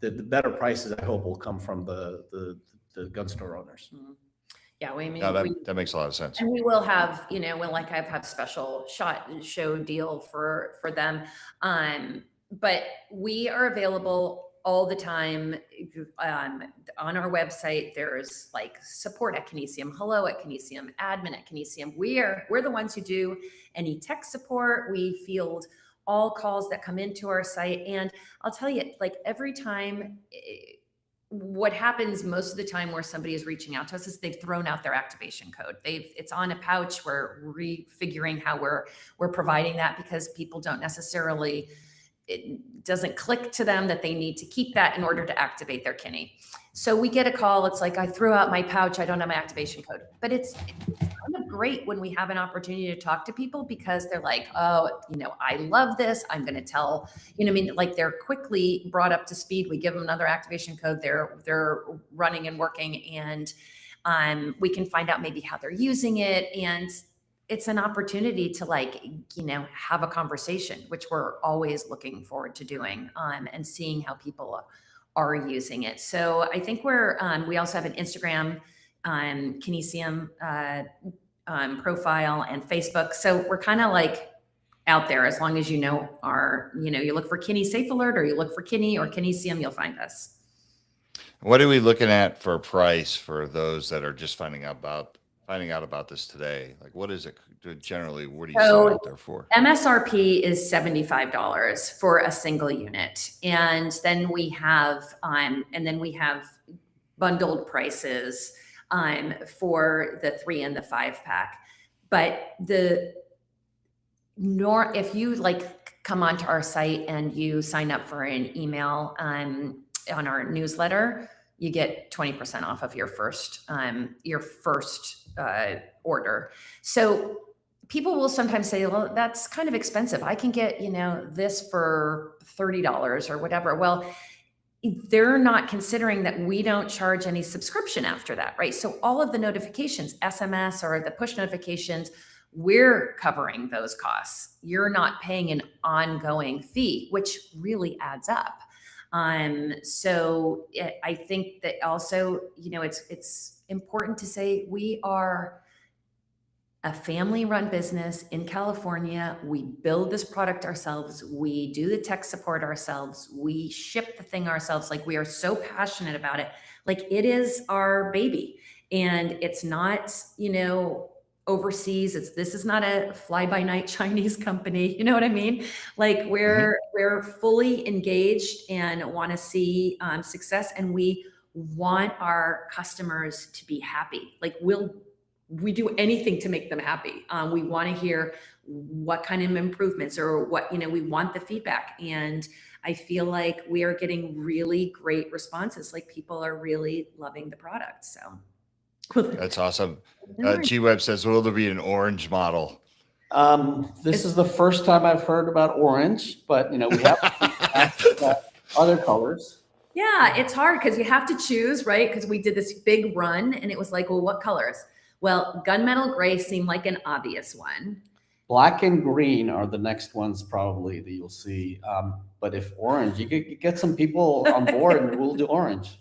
The better prices, I hope, will come from the gun store owners. Yeah, I mean, No, that makes a lot of sense. and we will have, we'll like I've had special show deal for them. But we are available all the time. On our website, there's like support at Kinisium, hello at Kinisium, admin at Kinisium. We're the ones who do any tech support. We field all calls that come into our site. And I'll tell you, like every time, what happens most of the time where somebody is reaching out to us is they've thrown out their activation code. It's on a pouch. We're refiguring how we're providing that, because people don't necessarily, it doesn't click to them that they need to keep that in order to activate their Kini. So we get a call. It's like, I threw out my pouch. I don't have my activation code. But it's kind of great when we have an opportunity to talk to people, because they're like, oh, I love this. I'm going to tell, like they're quickly brought up to speed. We give them another activation code. They're running and working, and we can find out maybe how they're using it. And it's an opportunity to have a conversation, which we're always looking forward to doing, and seeing how people are using it. So I think we also have an Instagram, Kinisium profile, and Facebook. So we're kind of like out there. As long as you look for Kini SafeAlert, or you look for Kini or Kinisium, you'll find us. What are we looking at for price for those that are just finding out about this today? Like, what is it generally? What do you sell out there for? MSRP is $75 for a single unit, and then we have bundled prices for the 3 and the 5 pack. But if you come onto our site and you sign up for an email on our newsletter, you get 20% off of your first order. So people will sometimes say, well, that's kind of expensive. I can get, this for $30 or whatever. Well, they're not considering that we don't charge any subscription after that, right? So all of the notifications, SMS or the push notifications, we're covering those costs. You're not paying an ongoing fee, which really adds up. So I think that also, it's important to say we are a family-run business in California. We build this product ourselves. We do the tech support ourselves. We ship the thing ourselves. Like, we are so passionate about it. Like, it is our baby, and it's not, overseas. This is not a fly-by-night Chinese company. You know what I mean? Like, we're fully engaged and want to see success, and we want our customers to be happy. Like, we do anything to make them happy. We want to hear what kind of improvements, or what, we want the feedback. And I feel like we are getting really great responses. Like, people are really loving the product. So that's awesome. G-Web says, will there be an orange model? This is the first time I've heard about orange, but we have other colors. Yeah, it's hard because you have to choose, right? Because we did this big run, and it was like, well, what colors? Well, gunmetal gray seemed like an obvious one. Black and green are the next ones probably that you'll see. But if orange, you could get some people on board, and we'll do orange.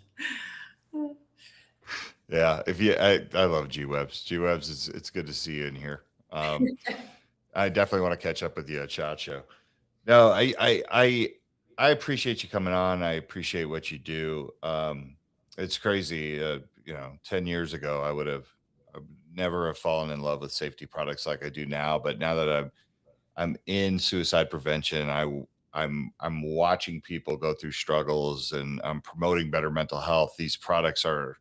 Yeah, I love G-Webs. G-Webs, it's good to see you in here. I definitely want to catch up with you at SHOT Show. No, I appreciate you coming on. I appreciate what you do. It's crazy. 10 years ago, I would never have fallen in love with safety products like I do now. But now that I'm in suicide prevention, I'm watching people go through struggles, and I'm promoting better mental health. These products are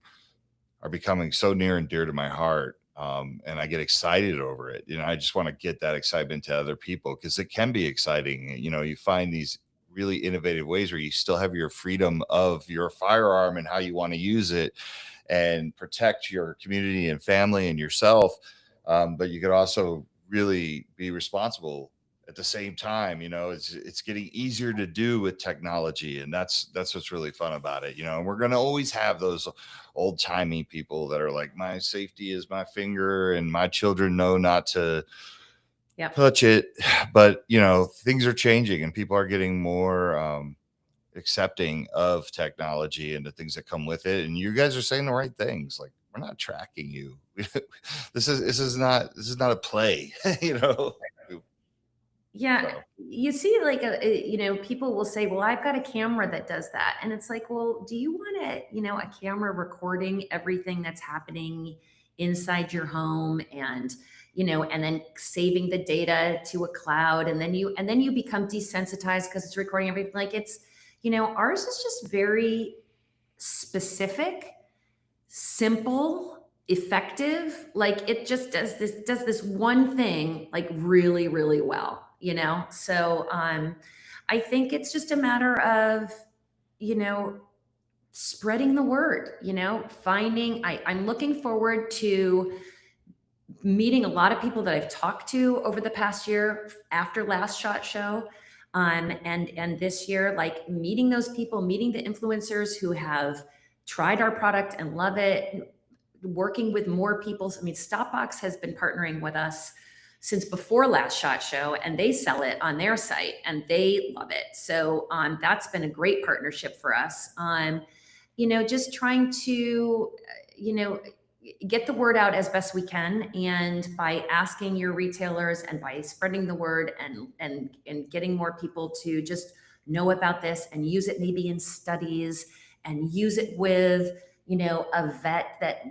becoming so near and dear to my heart. And I get excited over it. I just want to get that excitement to other people, because it can be exciting. You find these really innovative ways where you still have your freedom of your firearm and how you want to use it, and protect your community and family and yourself. But you could also really be responsible at the same time. It's getting easier to do with technology, and that's what's really fun about it. And we're going to always have those old timey people that are like, my safety is my finger, and my children know not to touch it. But things are changing, and people are getting more accepting of technology and the things that come with it. And you guys are saying the right things. Like, we're not tracking you. This is not a play, you know. Yeah. So. You see, like, people will say, well, I've got a camera that does that. And it's like, well, do you want a camera recording everything that's happening inside your home and, and then saving the data to a cloud. And then you become desensitized because it's recording everything. Like ours is just very specific, simple, effective. Like it just does this one thing like really, really well, So I think it's just a matter of, spreading the word, I'm looking forward to meeting a lot of people that I've talked to over the past year after last SHOT Show. And this year, like meeting those people, meeting the influencers who have tried our product and love it, working with more people. I mean, Stopbox has been partnering with us since before last SHOT Show, and they sell it on their site and they love it. So that's been a great partnership for us. Just trying to, get the word out as best we can, and by asking your retailers and by spreading the word and getting more people to just know about this and use it maybe in studies and use it with a vet that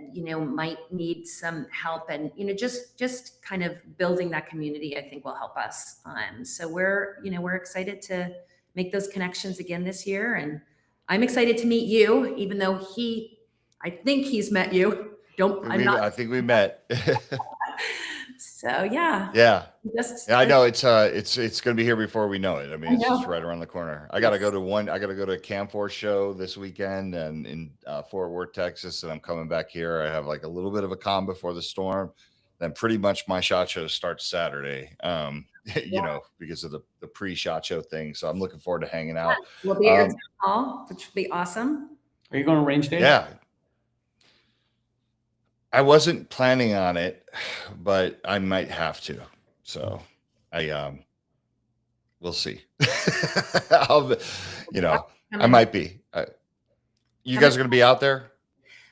might need some help, and just kind of building that community, I think will help us. So we're excited to make those connections again this year, and I'm excited to meet you, even though I think he's met you. I think we met. So yeah. Yeah. I know it's going to be here before we know it. I mean, it's just right around the corner. I got to go to a Camfor show this weekend and in Fort Worth, Texas. And I'm coming back here. I have like a little bit of a calm before the storm. Then pretty much my SHOT Show starts Saturday, because of the pre-SHOT Show thing. So I'm looking forward to hanging out. We'll be at your town hall, which would be awesome. Are you going to range day? Yeah. I wasn't planning on it, but I might have to. So we'll see. I might be. You guys are going to be out there?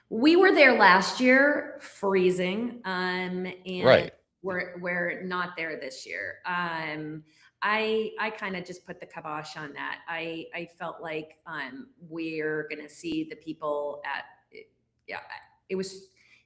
We were there last year, freezing, and right. We're not there this year. I kind of just put the kibosh on that. I felt like we're going to see the people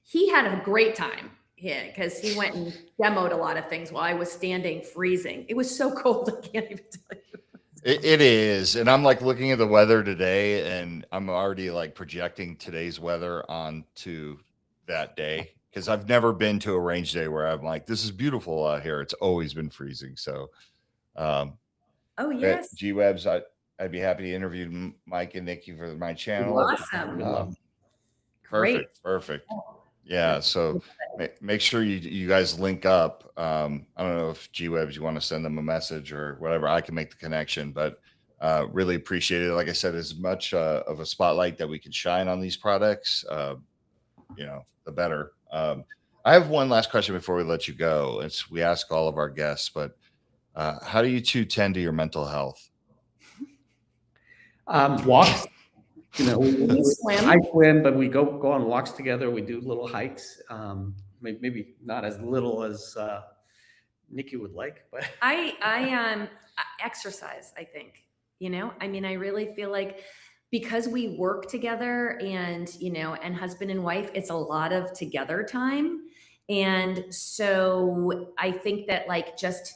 he had a great time. Yeah, because he went and demoed a lot of things while I was standing freezing. It was so cold, I can't even tell you. It is. And I'm like looking at the weather today, and I'm already like projecting today's weather onto that day, because I've never been to a range day where I'm like, this is beautiful out here. It's always been freezing. So oh yes, G-Webs, I'd be happy to interview Mike and Nicky for my channel. Awesome. Perfect. Yeah, so make sure you guys link up. I don't know if G-Webs, you want to send them a message or whatever. I can make the connection, but really appreciate it. Like I said, as much of a spotlight that we can shine on these products, the better. I have one last question before we let you go. We ask all of our guests, but how do you two tend to your mental health? Walks. We swim. I swim, but we go on walks together. We do little hikes. Maybe not as little as Nicky would like, but I exercise. I think I really feel like because we work together and and husband and wife, it's a lot of together time, and so I think that like just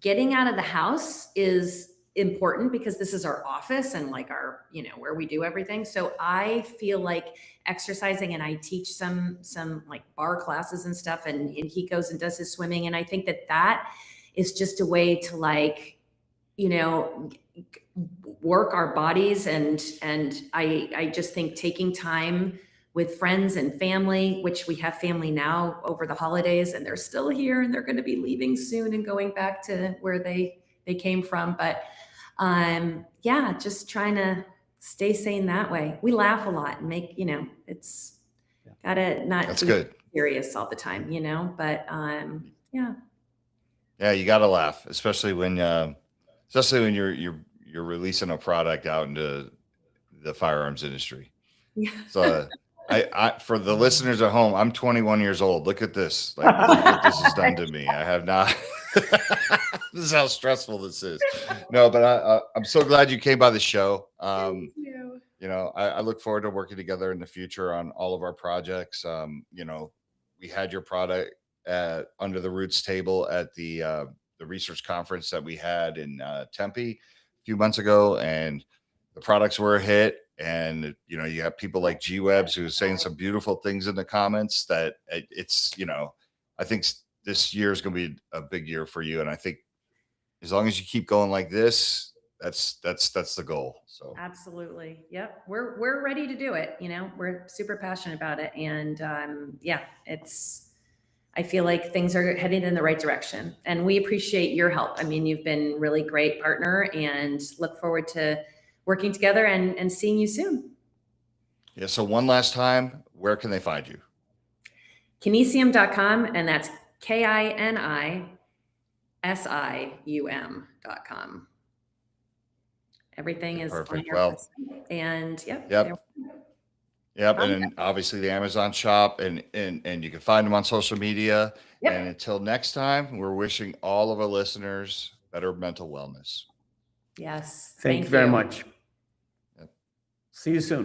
getting out of the house is important because this is our office and like our where we do everything. So I feel like exercising, and I teach some like bar classes and stuff, and he goes and does his swimming, and I think that is just a way to like work our bodies, and I just think taking time with friends and family, which we have family now over the holidays, and they're still here and they're going to be leaving soon and going back to where they came from, but just trying to stay sane that way. We laugh a lot and make, it's gotta not That's be good. serious all the time, but Yeah, you gotta laugh, especially when you're releasing a product out into the firearms industry. Yeah. So For the listeners at home, I'm 21 years old. Look at this. Like, look what this has done to me. I have not. This is how stressful this is. No, but I'm so glad you came by the show. Thank you. You know, I look forward to working together in the future on all of our projects. You know, we had your product under the Roots table at the research conference that we had in Tempe a few months ago, and the products were a hit. And you know, you have people like G Webs who's saying some beautiful things in the comments. That it's, you know, I think this year is going to be a big year for you, and I think as long as you keep going like this, that's the goal. So Absolutely. Yep. We're ready to do it. You know, we're super passionate about it. And yeah, I feel like things are heading in the right direction, and we appreciate your help. I mean, you've been really great partner, and look forward to working together and seeing you soon. yeah. So one last time, where can they find you? Kinisium.com, and that's KINISIUM.com. Everything is Perfect. on our Well, website. And yep. there- Yep. And then obviously the Amazon shop, and you can find them on social media. Yep. And until next time, we're wishing all of our listeners better mental wellness. Yes. Thank you very much. Yep. See you soon.